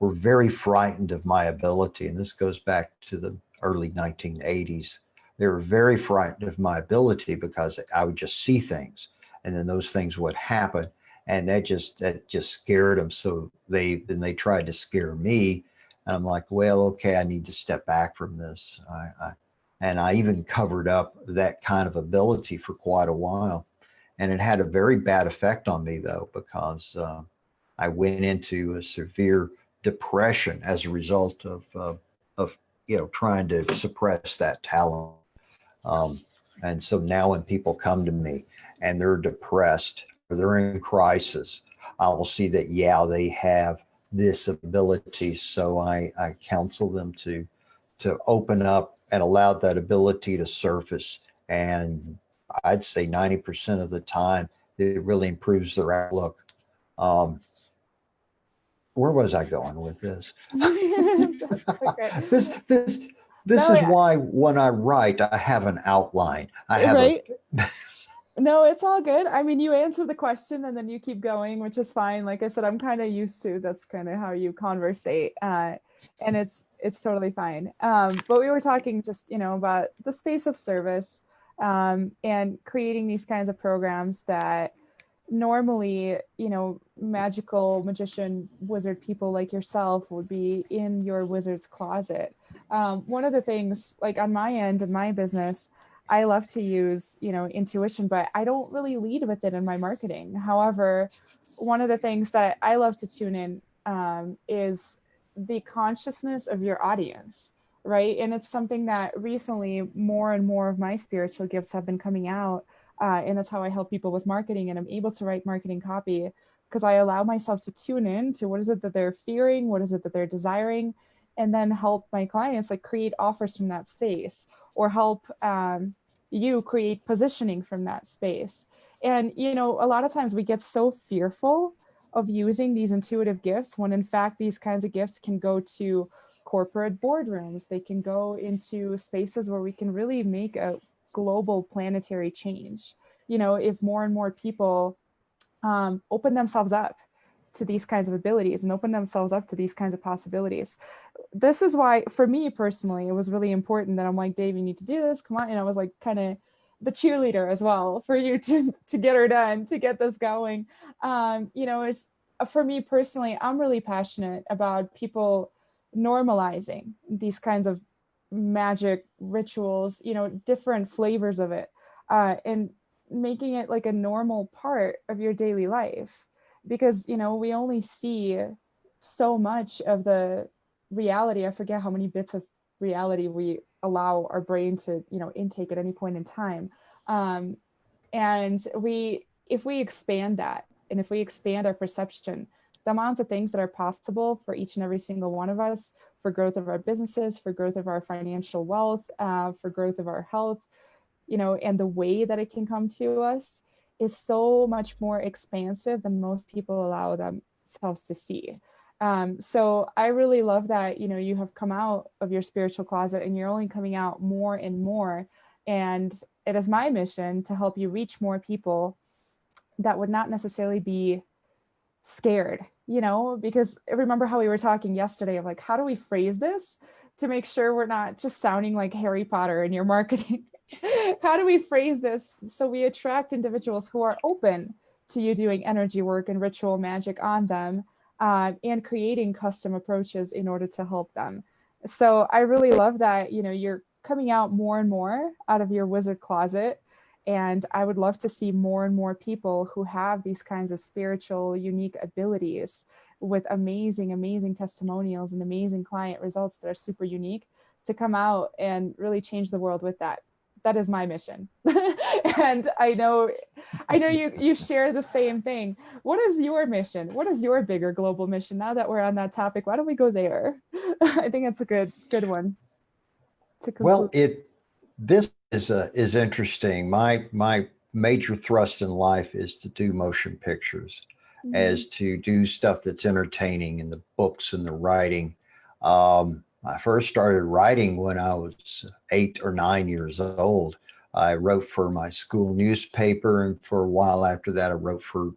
were very frightened of my ability. And this goes back to the early 1980s. They were very frightened of my ability because I would just see things, and then those things would happen. And that just scared them. So they tried to scare me. And I'm like, well, okay, I need to step back from this. And I even covered up that kind of ability for quite a while. And it had a very bad effect on me, though, because I went into a severe depression as a result of trying to suppress that talent. Um, and so now when people come to me and they're depressed or they're in crisis, I will see that, yeah, they have this ability. So I counsel them to open up and allow that ability to surface. And I'd say 90% of the time, it really improves their outlook. Um, where was I going with this? Okay. This No, is yeah, why when I write, I have an outline. I have a right. No, it's all good. I mean, you answer the question and then you keep going, which is fine. Like I said, I'm kind of used to that's kind of how you conversate, and it's totally fine. But we were talking just about the space of service, and creating these kinds of programs that normally magical magician wizard people like yourself would be in your wizard's closet. One of the things, like on my end of my business, I love to use intuition, but I don't really lead with it in my marketing. However, one of the things that I love to tune in, is the consciousness of your audience, right? And it's something that recently more and more of my spiritual gifts have been coming out, and that's how I help people with marketing. And I'm able to write marketing copy because I allow myself to tune in to what is it that they're fearing, what is it that they're desiring, and then help my clients like create offers from that space, or help you create positioning from that space. And a lot of times we get so fearful of using these intuitive gifts when in fact these kinds of gifts can go to corporate boardrooms. They can go into spaces where we can really make a global planetary change. If more and more people open themselves up to these kinds of abilities and open themselves up to these kinds of possibilities. This is why, for me personally, it was really important that I'm like, Dave, you need to do this. Come on. And I was like, kind of the cheerleader as well for you to get her done, to get this going. It's for me personally, I'm really passionate about people normalizing these kinds of magic rituals, different flavors of it, and making it like a normal part of your daily life. Because we only see so much of the reality. I forget how many bits of reality we allow our brain to intake at any point in time. And if we expand that, and if we expand our perception, the amounts of things that are possible for each and every single one of us, for growth of our businesses, for growth of our financial wealth, for growth of our health, and the way that it can come to us, is so much more expansive than most people allow themselves to see. So I really love that, you have come out of your spiritual closet and you're only coming out more and more. And it is my mission to help you reach more people that would not necessarily be scared, because remember how we were talking yesterday of like, how do we phrase this to make sure we're not just sounding like Harry Potter in your marketing? How do we phrase this so we attract individuals who are open to you doing energy work and ritual magic on them, and creating custom approaches in order to help them? So I really love that, you're coming out more and more out of your wizard closet. And I would love to see more and more people who have these kinds of spiritual, unique abilities with amazing, amazing testimonials and amazing client results that are super unique, to come out and really change the world with that. that is my mission. And I know you share the same thing. What is your mission? What is your bigger global mission? Now that we're on that topic, why don't we go there? I think that's a good one to conclude. Well, this is interesting. My major thrust in life is to do motion pictures, as to do stuff that's entertaining in the books and the writing. I first started writing when I was 8 or 9 years old. I wrote for my school newspaper, and for a while after that, I wrote for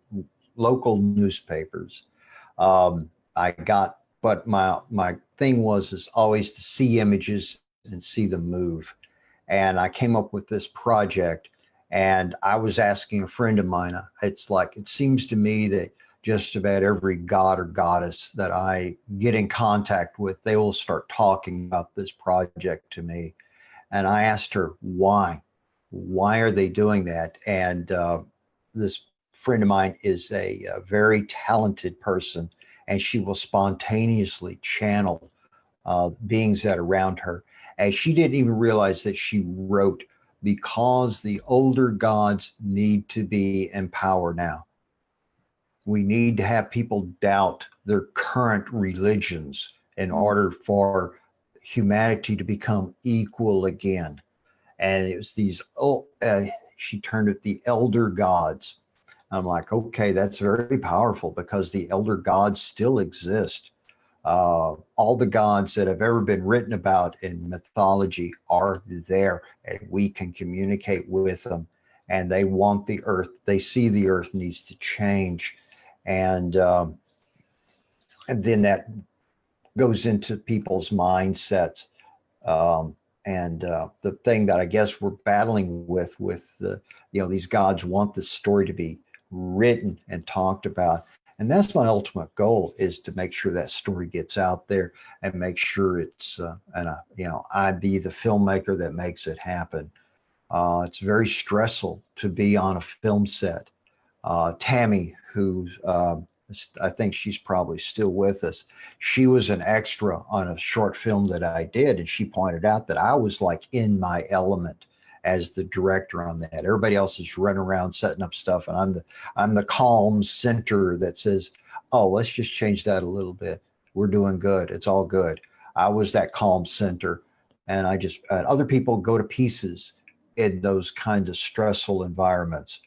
local newspapers. But my thing was is always to see images and see them move. And I came up with this project, and I was asking a friend of mine, it's like, it seems to me that just about every god or goddess that I get in contact with, they will start talking about this project to me. And I asked her, why? Why are they doing that? And this friend of mine is a very talented person, and she will spontaneously channel beings that are around her. And she didn't even realize that she wrote, because the older gods need to be in power now. We need to have people doubt their current religions in order for humanity to become equal again. And it was these, she turned it the elder gods. I'm like, okay, that's very powerful, because the elder gods still exist. All the gods that have ever been written about in mythology are there, and we can communicate with them. And they want the earth. They see the earth needs to change, and then that goes into people's mindsets. The thing that I guess we're battling with the, these gods want this story to be written and talked about. And that's my ultimate goal, is to make sure that story gets out there, and make sure it's, I be the filmmaker that makes it happen. It's very stressful to be on a film set. Tammy, who I think she's probably still with us, she was an extra on a short film that I did, and she pointed out that I was like in my element as the director on that. Everybody else is running around setting up stuff, and I'm the calm center that says, "Oh, let's just change that a little bit. We're doing good. It's all good." I was that calm center, and other people go to pieces in those kinds of stressful environments.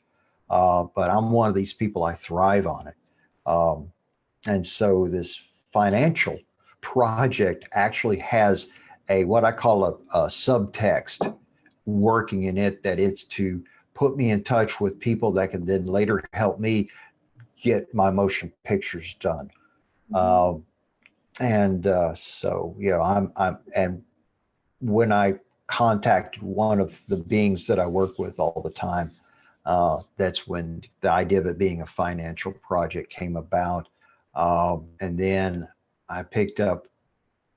But I'm one of these people. I thrive on it. And so this financial project actually has what I call a subtext working in it, that it's to put me in touch with people that can then later help me get my motion pictures done. And when I contacted one of the beings that I work with all the time, that's when the idea of it being a financial project came about. And then I picked up,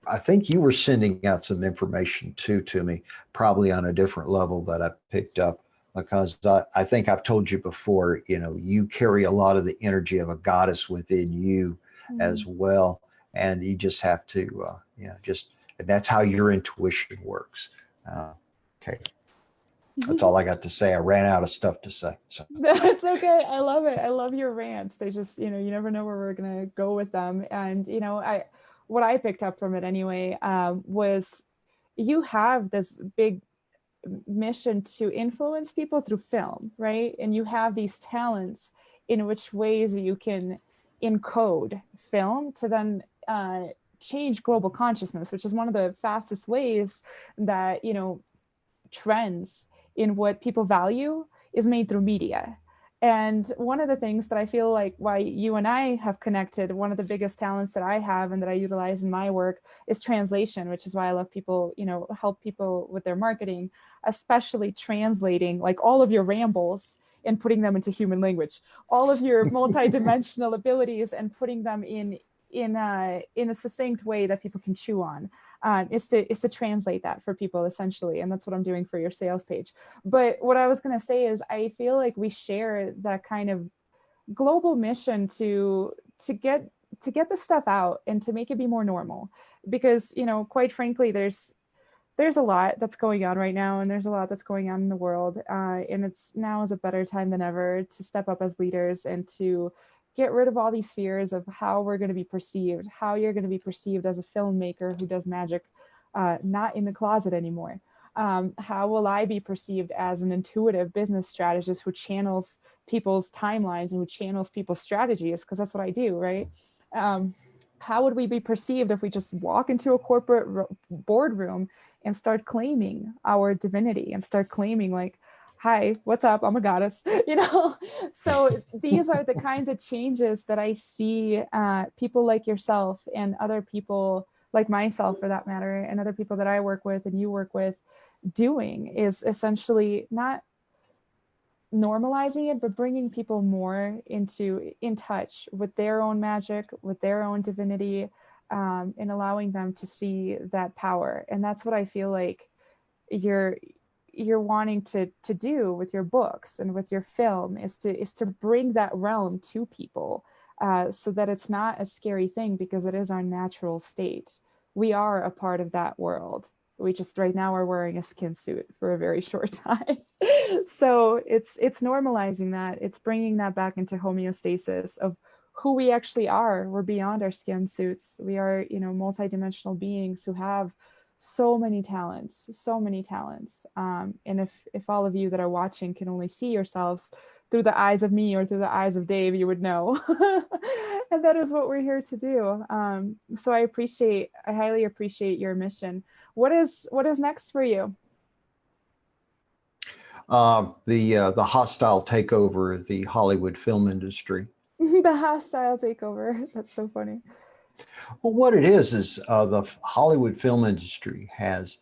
I think you were sending out some information to me, probably on a different level that I picked up, because I think I've told you before, you carry a lot of the energy of a goddess within you as well. And you just have to, and that's how your intuition works. Okay. That's all I got to say. I ran out of stuff to say. So. That's okay. I love it. I love your rants. They just, you never know where we're going to go with them. And, what I picked up from it anyway, was you have this big mission to influence people through film, right? And you have these talents in which ways you can encode film to then change global consciousness, which is one of the fastest ways that, trends in what people value is made through media. And one of the things that I feel like why you and I have connected, one of the biggest talents that I have and that I utilize in my work is translation, which is why I love people, help people with their marketing, especially translating like all of your rambles and putting them into human language, all of your multidimensional abilities and putting them in a succinct way that people can chew on. Is to translate that for people essentially. And that's what I'm doing for your sales page. But what I was going to say is I feel like we share that kind of global mission to get this stuff out and to make it be more normal, because, quite frankly, there's there's a lot that's going on right now, and there's a lot that's going on in the world. And it's now is a better time than ever to step up as leaders and to get rid of all these fears of how we're going to be perceived, how you're going to be perceived as a filmmaker who does magic, not in the closet anymore. How will I be perceived as an intuitive business strategist who channels people's timelines and who channels people's strategies? Because that's what I do, right? How would we be perceived if we just walk into a corporate boardroom and start claiming our divinity and start claiming like, hi, what's up? I'm a goddess, you know? So these are the kinds of changes that I see people like yourself and other people like myself, for that matter, and other people that I work with and you work with doing, is essentially not normalizing it, but bringing people more in touch with their own magic, with their own divinity, and allowing them to see that power. And that's what I feel like you're wanting to do with your books and with your film, is to bring that realm to people, so that it's not a scary thing, because it is our natural state. We are a part of that world. We just right now are wearing a skin suit for a very short time. So it's normalizing that. It's bringing that back into homeostasis of who we actually are. We're beyond our skin suits. We are, multidimensional beings who have so many talents, so many talents. And if all of you that are watching can only see yourselves through the eyes of me or through the eyes of Dave, you would know. And that is what we're here to do. So I highly appreciate your mission. What is next for you? The hostile takeover of the Hollywood film industry. The hostile takeover. That's so funny. Well, what it is the Hollywood film industry has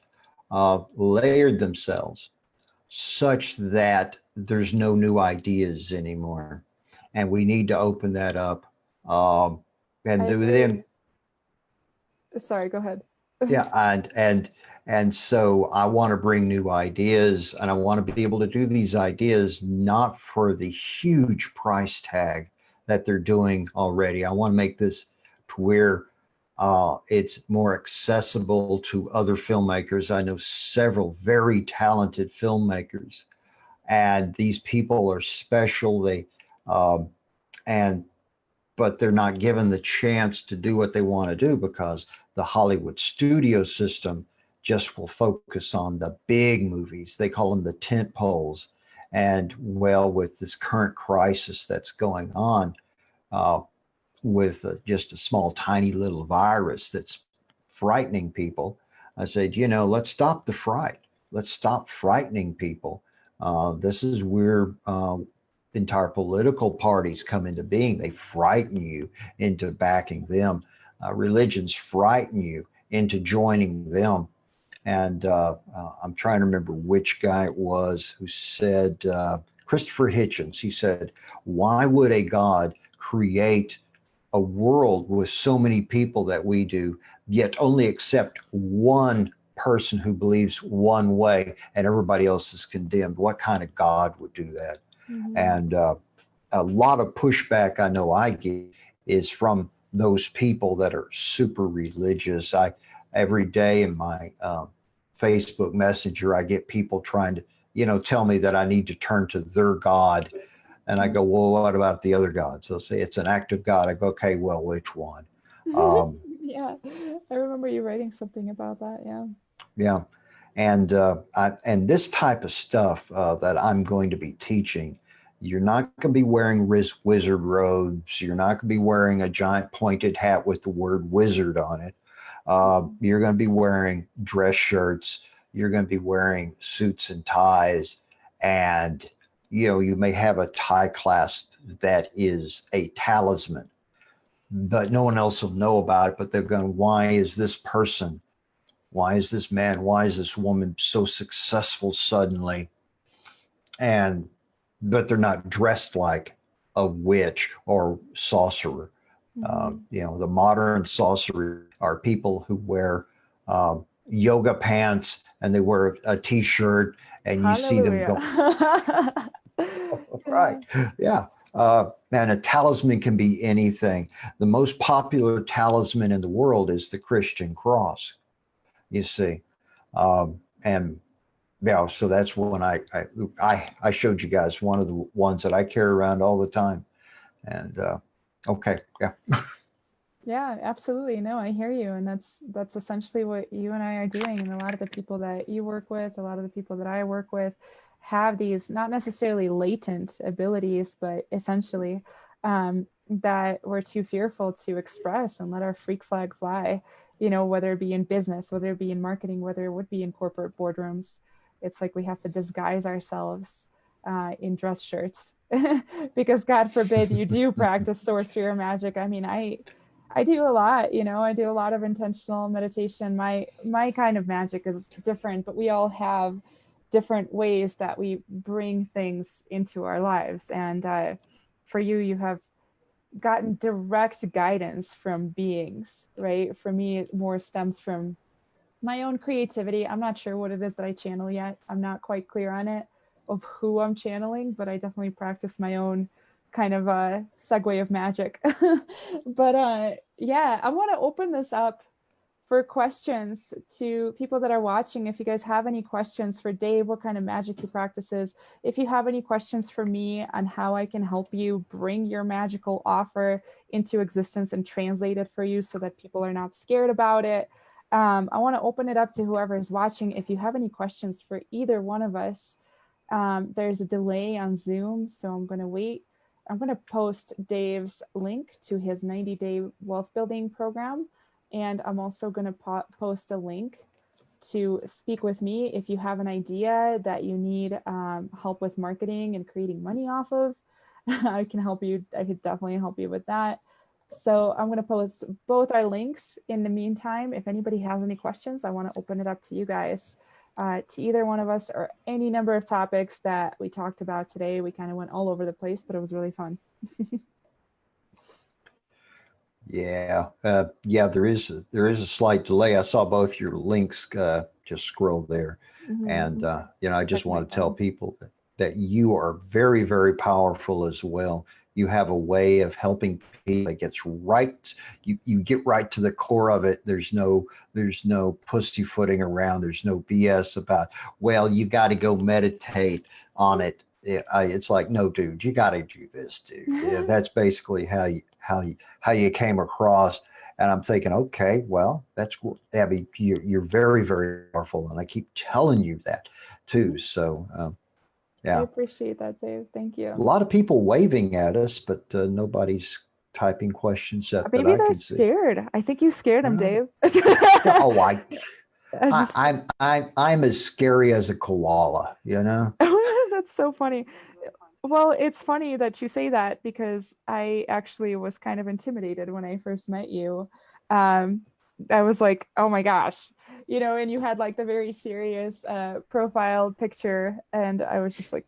layered themselves such that there's no new ideas anymore, and we need to open that up. Then, sorry, go ahead. yeah, and so I want to bring new ideas, and I want to be able to do these ideas not for the huge price tag that they're doing already. I want to make this to where it's more accessible to other filmmakers. I know several very talented filmmakers, and these people are special. But they're not given the chance to do what they want to do, because the Hollywood studio system just will focus on the big movies. They call them the tent poles. And well, with this current crisis that's going on, with just a small, tiny little virus that's frightening people, I said, let's stop the fright. Let's stop frightening people. This is where entire political parties come into being. They frighten you into backing them. Religions frighten you into joining them. And I'm trying to remember which guy it was who said, Christopher Hitchens, he said, why would a God create a world with so many people that we do, yet only accept one person who believes one way and everybody else is condemned? What kind of God would do that? Mm-hmm. And a lot of pushback I know I get is from those people that are super religious. Every day in my Facebook Messenger, I get people trying to, tell me that I need to turn to their God. And I go, well, what about the other gods? They'll say it's an act of God. I go, okay, well, which one? Yeah, I remember you writing something about that. Yeah. Yeah. And this type of stuff that I'm going to be teaching, you're not going to be wearing wizard robes. You're not going to be wearing a giant pointed hat with the word wizard on it. You're going to be wearing dress shirts. You're going to be wearing suits and ties. And, you may have a tie clasp that is a talisman, but no one else will know about it. But they're going, why is this person, why is this man, why is this woman so successful suddenly? But they're not dressed like a witch or sorcerer. Mm-hmm. The modern sorcerers are people who wear yoga pants and they wear a t-shirt and you see them go. Right. Yeah. And a talisman can be anything. The most popular talisman in the world is the Christian cross. You see, And yeah, so that's when I showed you guys one of the ones that I carry around all the time. And okay, yeah. Yeah, absolutely. No, I hear you. And that's essentially what you and I are doing. And a lot of the people that you work with, a lot of the people that I work with have these not necessarily latent abilities, but essentially that we're too fearful to express and let our freak flag fly, whether it be in business, whether it be in marketing, whether it would be in corporate boardrooms. It's like we have to disguise ourselves in dress shirts because God forbid you do practice sorcery or magic. I mean, I do a lot, I do a lot of intentional meditation. My kind of magic is different, but we all have different ways that we bring things into our lives. And for you, you have gotten direct guidance from beings, right? For me, it more stems from my own creativity. I'm not sure what it is that I channel yet. I'm not quite clear on it of who I'm channeling, but I definitely practice my own kind of segue of magic. But yeah, I want to open this up for questions to people that are watching. If you guys have any questions for Dave, what kind of magic he practices, if you have any questions for me on how I can help you bring your magical offer into existence and translate it for you so that people are not scared about it. I want to open it up to whoever is watching. If you have any questions for either one of us, there's a delay on Zoom, so I'm going to wait. I'm going to post Dave's link to his 90-day wealth building program. And I'm also going to post a link to speak with me if you have an idea that you need help with marketing and creating money off of. I can help you. I could definitely help you with that. So I'm going to post both our links. In the meantime, if anybody has any questions, I want to open it up to you guys, to either one of us, or any number of topics that we talked about today. We kind of went all over the place, but it was really fun. Yeah, yeah. There is a slight delay. I saw both your links just scroll there, and I just want to tell people that you are very, very powerful as well. You have a way of helping people that gets right. You get right to the core of it. There's no pussyfooting around. There's no BS about, well, you got to go meditate on it. It's like, no, dude, you got to do this, dude. Yeah, that's basically how you came across. And I'm thinking, okay, well, that's cool. Abby, you're very, very powerful, and I keep telling you that too. So yeah, I appreciate that, Dave. Thank you. a lot of people waving at us, but nobody's typing questions that Maybe I they're can see. scared. I think you scared them, Dave. Oh, Just, I'm as scary as a koala, that's so funny. Well, it's funny that you say that because I actually was kind of intimidated when I first met you. I was like, oh my gosh, and you had like the very serious profile picture. And I was just like,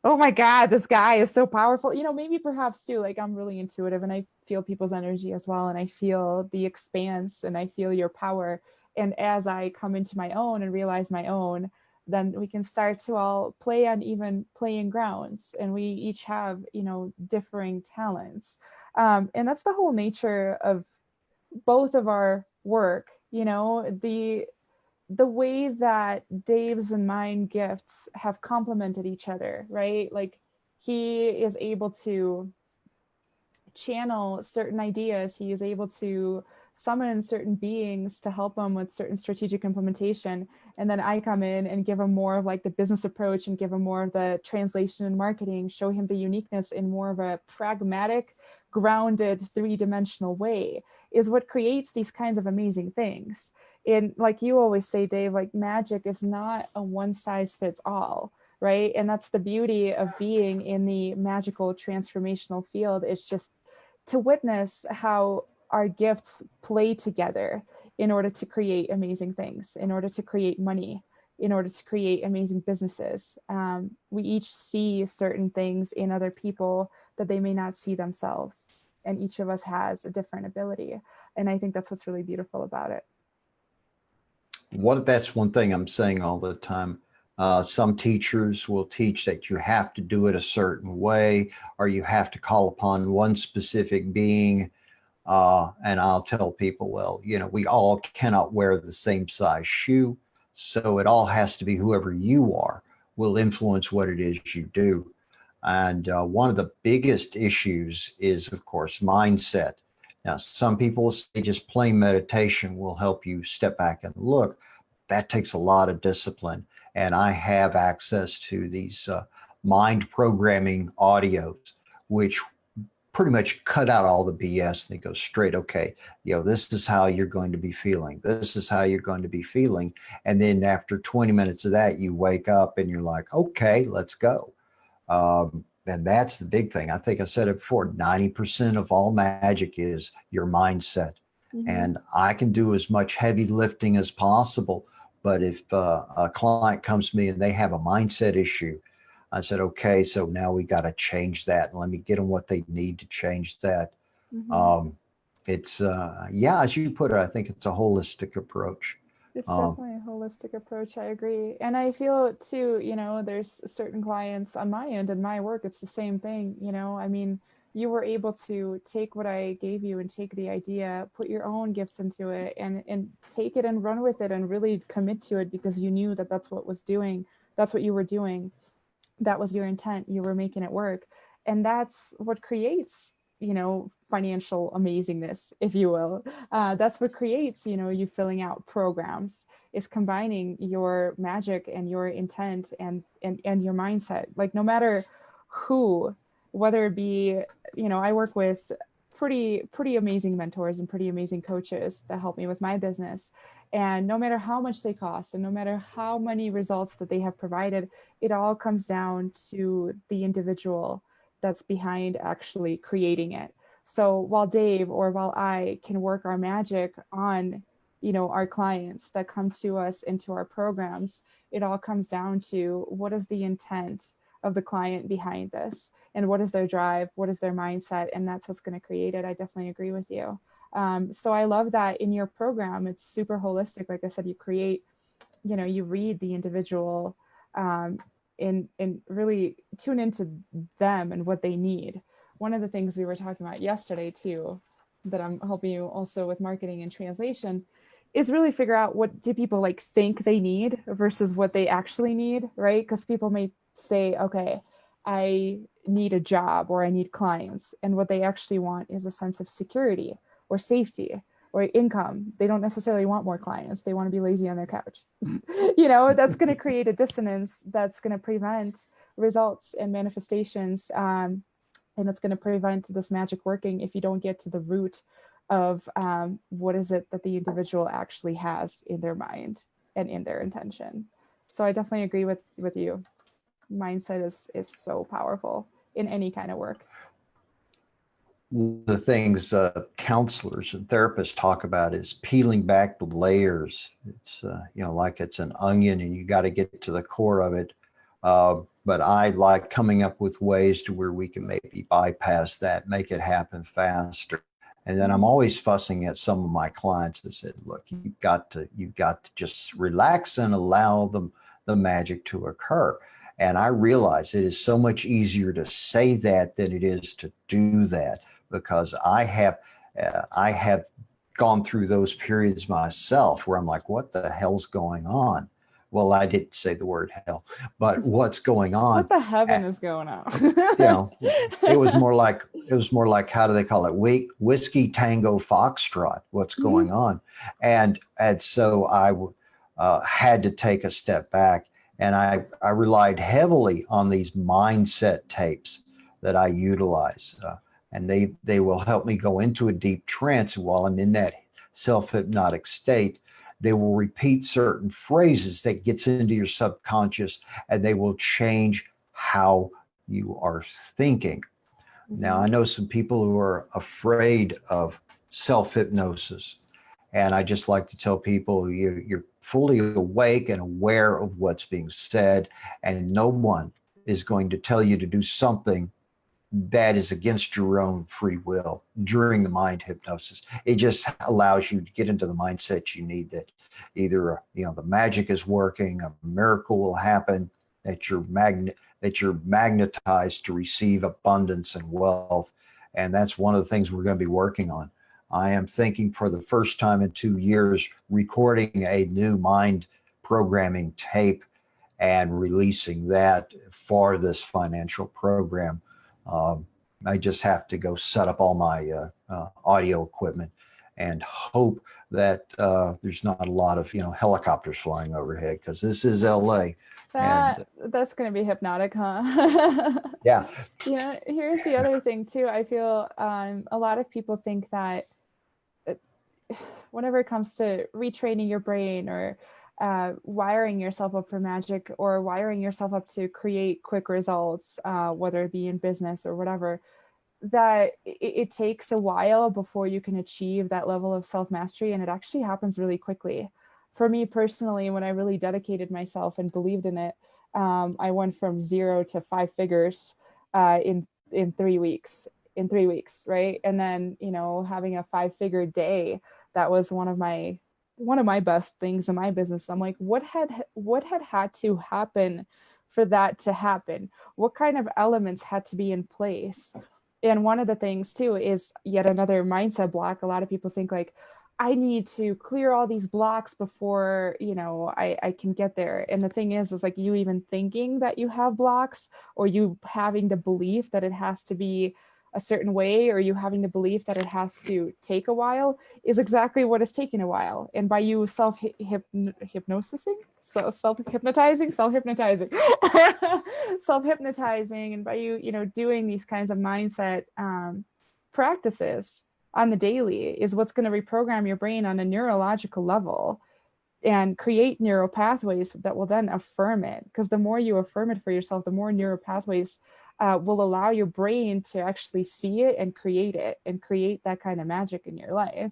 oh my God, this guy is so powerful. Maybe perhaps too, like I'm really intuitive and I feel people's energy as well. And I feel the expanse and I feel your power. And as I come into my own and realize my own, then we can start to all play on even playing grounds. And we each have, differing talents. And that's the whole nature of both of our work, the way that Dave's and mine gifts have complemented each other, right? Like he is able to channel certain ideas. He is able to summon certain beings to help him with certain strategic implementation. And then I come in and give him more of like the business approach and give him more of the translation and marketing, show him the uniqueness in more of a pragmatic, grounded, three-dimensional way, is what creates these kinds of amazing things. And like you always say, Dave, like magic is not a one size fits all, right? And that's the beauty of being in the magical transformational field. It's just to witness how our gifts play together in order to create amazing things, in order to create money, in order to create amazing businesses. We each see certain things in other people that they may not see themselves. And each of us has a different ability. And I think that's what's really beautiful about it. That's one thing I'm saying all the time. Some teachers will teach that you have to do it a certain way, or you have to call upon one specific being. And I'll tell people, well, we all cannot wear the same size shoe. So it all has to be whoever you are will influence what it is you do. And one of the biggest issues is, of course, mindset. Now, some people say just plain meditation will help you step back and look. That takes a lot of discipline. And I have access to these mind programming audios, which pretty much cut out all the BS and they go straight, okay, this is how you're going to be feeling. This is how you're going to be feeling. And then after 20 minutes of that, you wake up and you're like, okay, let's go. And that's the big thing. I think I said it before, 90% of all magic is your mindset. Mm-hmm. And I can do as much heavy lifting as possible. But if a client comes to me and they have a mindset issue, I said, okay, so now we got to change that. And let me get them what they need to change that. Mm-hmm. It's, yeah, as you put it, I think it's a holistic approach. It's definitely a holistic approach. I agree. And I feel too, there's certain clients on my end in my work, it's the same thing. I mean, you were able to take what I gave you and take the idea, put your own gifts into it and take it and run with it and really commit to it because you knew that that's what you were doing. That was your intent. You were making it work. And that's what creates financial amazingness, if you will. That's what creates you filling out programs, is combining your magic and your intent and your mindset. Like no matter who, whether it be I work with pretty amazing mentors and pretty amazing coaches that help me with my business. And no matter how much they cost and no matter how many results that they have provided, it all comes down to the individual that's behind actually creating it. So while Dave or while I can work our magic on, our clients that come to us into our programs, it all comes down to what is the intent of the client behind this and what is their drive, what is their mindset, and that's what's going to create it. I definitely agree with you. So I love that in your program, it's super holistic. Like I said, you create, you read the individual and really tune into them and what they need. One of the things we were talking about yesterday too, that I'm helping you also with marketing and translation, is really figure out what do people think they need versus what they actually need, right? Because people may say, okay, I need a job or I need clients. And what they actually want is a sense of security or safety or income. They don't necessarily want more clients. They want to be lazy on their couch. That's going to create a dissonance that's going to prevent results and manifestations. And it's going to prevent this magic working if you don't get to the root of what is it that the individual actually has in their mind and in their intention. So I definitely agree with you. Mindset is so powerful in any kind of work. The things counselors and therapists talk about is peeling back the layers. It's like it's an onion and you got to get to the core of it. But I like coming up with ways to where we can maybe bypass that, make it happen faster. And then I'm always fussing at some of my clients and said, look, you've got to just relax and allow the magic to occur. And I realize it is so much easier to say that than it is to do that, because I have gone through those periods myself where I'm like, what the hell's going on? Well, I didn't say the word hell, but what's going on? What the heaven is going on? It was more like, how do they call it? Whiskey Tango Foxtrot. What's going on? And so I had to take a step back, and I relied heavily on these mindset tapes that I utilize. And they will help me go into a deep trance. While I'm in that self-hypnotic state, they will repeat certain phrases that gets into your subconscious, and they will change how you are thinking. Now, I know some people who are afraid of self-hypnosis, and I just like to tell people you're fully awake and aware of what's being said, and no one is going to tell you to do something that is against your own free will during the mind hypnosis. It just allows you to get into the mindset you need, that either the magic is working, a miracle will happen, that you're magnetized to receive abundance and wealth. And that's one of the things we're going to be working on. I am thinking for the first time in 2 years, recording a new mind programming tape and releasing that for this financial program. I just have to go set up all my audio equipment and hope that there's not a lot of helicopters flying overhead, because this is LA. That's going to be hypnotic, huh? Yeah. Here's the other thing too. I feel a lot of people think that whenever it comes to retraining your brain or wiring yourself up for magic or wiring yourself up to create quick results, whether it be in business or whatever, that it takes a while before you can achieve that level of self-mastery, and it actually happens really quickly. For me personally, when I really dedicated myself and believed in it, I went from 0 to 5 figures in 3 weeks. In 3 weeks, right? And then having a 5-figure day, that was one of my best things in my business. I'm like, what had to happen for that to happen? What kind of elements had to be in place? And one of the things too is yet another mindset block. A lot of people think like, I need to clear all these blocks before, I can get there. And the thing is like, you even thinking that you have blocks, or you having the belief that it has to be a certain way, or you having the belief that it has to take a while, is exactly what is taking a while. And by you self-hypnotizing, and by you, doing these kinds of mindset practices on the daily, is what's going to reprogram your brain on a neurological level and create neural pathways that will then affirm it. Because the more you affirm it for yourself, the more neural pathways will allow your brain to actually see it and create that kind of magic in your life.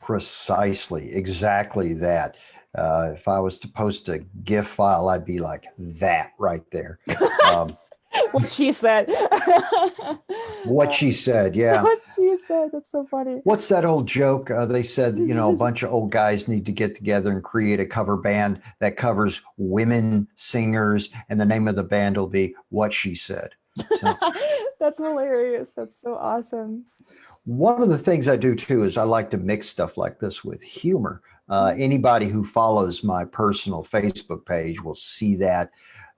Precisely, exactly that. If I was to post a GIF file, I'd be like that right there. What she said. What she said, yeah. What she said, that's so funny. What's that old joke? They said, a bunch of old guys need to get together and create a cover band that covers women singers, and the name of the band will be What She Said. So, that's hilarious. That's so awesome. One of the things I do too is I like to mix stuff like this with humor. Anybody who follows my personal Facebook page will see that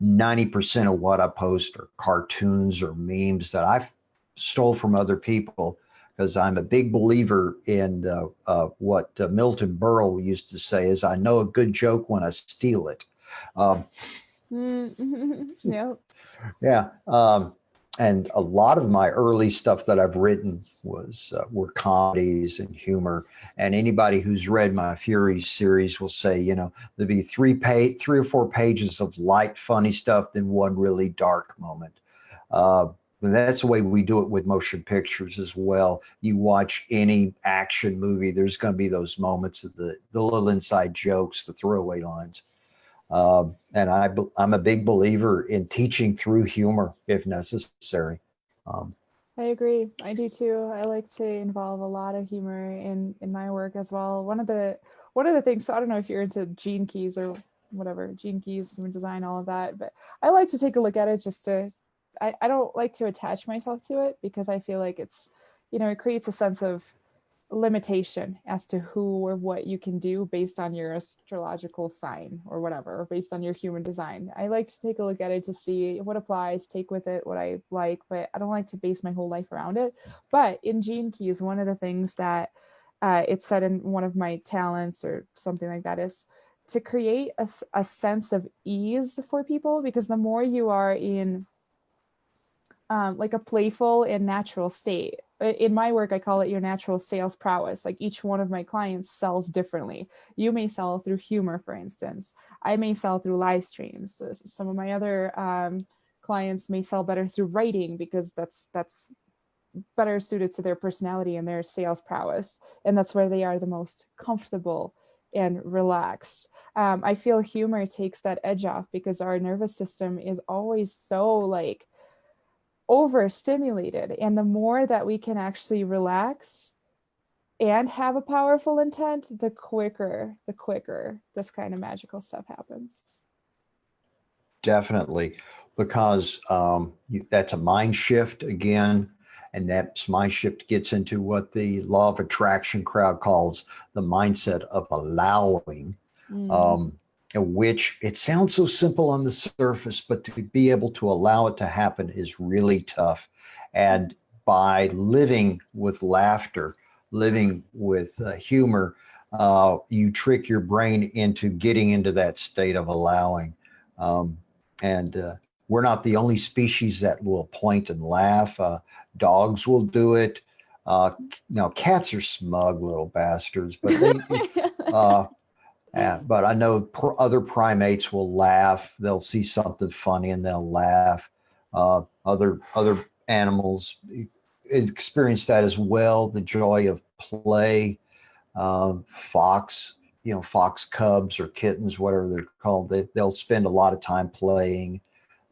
90% of what I post are cartoons or memes that I've stole from other people, because I'm a big believer in what Milton Berle used to say is, I know a good joke when I steal it. Yep. Yeah. And a lot of my early stuff that I've written were comedies and humor. And anybody who's read my Furies series will say, there'll be 3 or 4 pages of light, funny stuff, then one really dark moment. And that's the way we do it with motion pictures as well. You watch any action movie, there's going to be those moments of the little inside jokes, the throwaway lines. And I'm a big believer in teaching through humor if necessary. I agree. I do too. I like to involve a lot of humor in my work as well. One of the things, so I don't know if you're into gene keys or whatever, gene keys, human design, all of that, but I like to take a look at it just to, I don't like to attach myself to it, because I feel like it's, it creates a sense of limitation as to who or what you can do based on your astrological sign or whatever, or based on your human design. I like to take a look at it to see what applies, take with it what I like, but I don't like to base my whole life around it. But in Gene Keys, one of the things that it said in one of my talents or something like that is to create a sense of ease for people, because the more you are in like a playful and natural state. In my work, I call it your natural sales prowess. Like each one of my clients sells differently. You may sell through humor, for instance. I may sell through live streams. Some of my other clients may sell better through writing, because that's better suited to their personality and their sales prowess. And that's where they are the most comfortable and relaxed. I feel humor takes that edge off, because our nervous system is always so like overstimulated, and the more that we can actually relax and have a powerful intent, the quicker this kind of magical stuff happens. Definitely, because that's a mind shift again, and that mind shift gets into what the law of attraction crowd calls the mindset of allowing. Mm. Which it sounds so simple on the surface, but to be able to allow it to happen is really tough. And by living with laughter, living with humor, you trick your brain into getting into that state of allowing. And we're not the only species that will point and laugh. Dogs will do it. Now, cats are smug little bastards, but uh, but I know other primates will laugh. They'll see something funny and they'll laugh. Other animals experience that as well. The joy of play. Fox, fox cubs or kittens, whatever they're called, they'll spend a lot of time playing.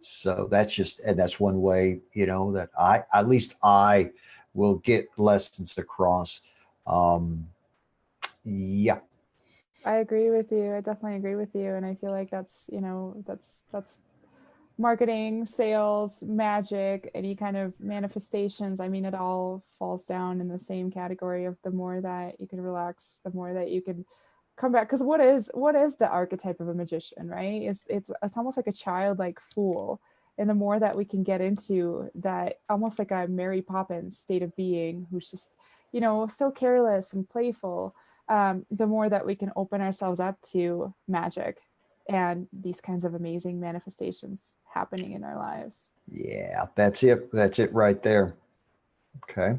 So that's one way, that at least I will get lessons across. Yeah. I agree with you. I definitely agree with you. And I feel like that's, that's marketing, sales, magic, any kind of manifestations. I mean, it all falls down in the same category of the more that you can relax, the more that you can come back. Because what is the archetype of a magician, right? It's almost like a childlike fool. And the more that we can get into that, almost like a Mary Poppins state of being, who's just, so careless and playful, the more that we can open ourselves up to magic and these kinds of amazing manifestations happening in our lives. Yeah, that's it. That's it right there. Okay.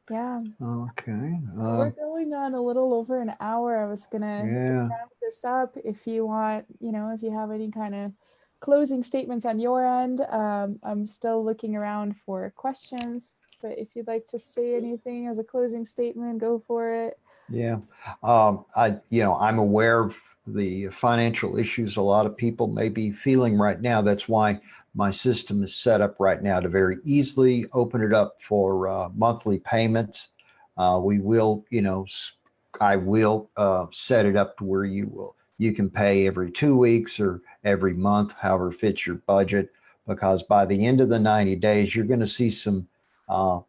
Yeah. Okay. We're going on a little over an hour. I was gonna Yeah. wrap this up. If you want, if you have any kind of closing statements on your end, I'm still looking around for questions, but if you'd like to say anything as a closing statement, go for it. Yeah. I'm aware of the financial issues a lot of people may be feeling right now. That's why my system is set up right now to very easily open it up for monthly payments. We will, I will set it up to where you can pay every 2 weeks or every month, however fits your budget. Because by the end of the 90 days, you're going to see some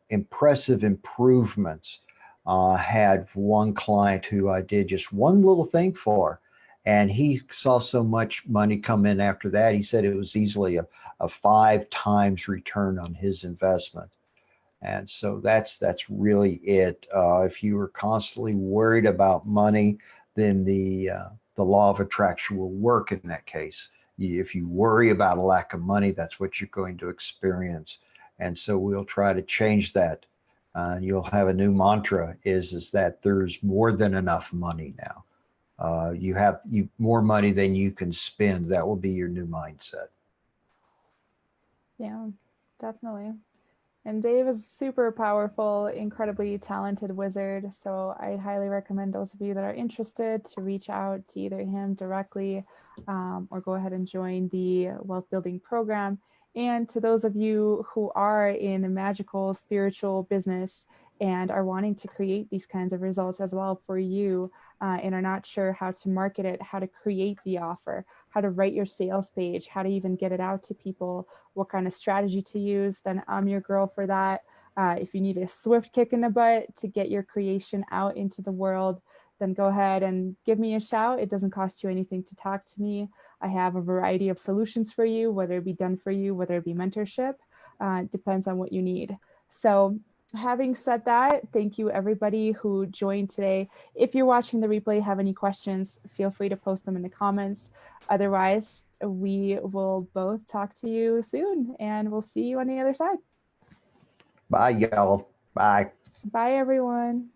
impressive improvements. Had one client who I did just one little thing for, and he saw so much money come in after that. He said it was easily a 5 times return on his investment. And so that's really it. If you are constantly worried about money, then the law of attraction will work in that case. If you worry about a lack of money, that's what you're going to experience. And so we'll try to change that. You'll have a new mantra is that there's more than enough money now. You have more money than you can spend. That will be your new mindset. Yeah, definitely. And Dave is super powerful, incredibly talented wizard. So I highly recommend those of you that are interested to reach out to either him directly or go ahead and join the wealth building program. And to those of you who are in a magical, spiritual business and are wanting to create these kinds of results as well for you and are not sure how to market it, how to create the offer, how to write your sales page, how to even get it out to people, what kind of strategy to use, then I'm your girl for that. If you need a swift kick in the butt to get your creation out into the world, then go ahead and give me a shout. It doesn't cost you anything to talk to me. I have a variety of solutions for you, whether it be done for you, whether it be mentorship, depends on what you need. So having said that, thank you everybody who joined today. If you're watching the replay, have any questions, feel free to post them in the comments. Otherwise, we will both talk to you soon and we'll see you on the other side. Bye, y'all. Bye. Bye, everyone.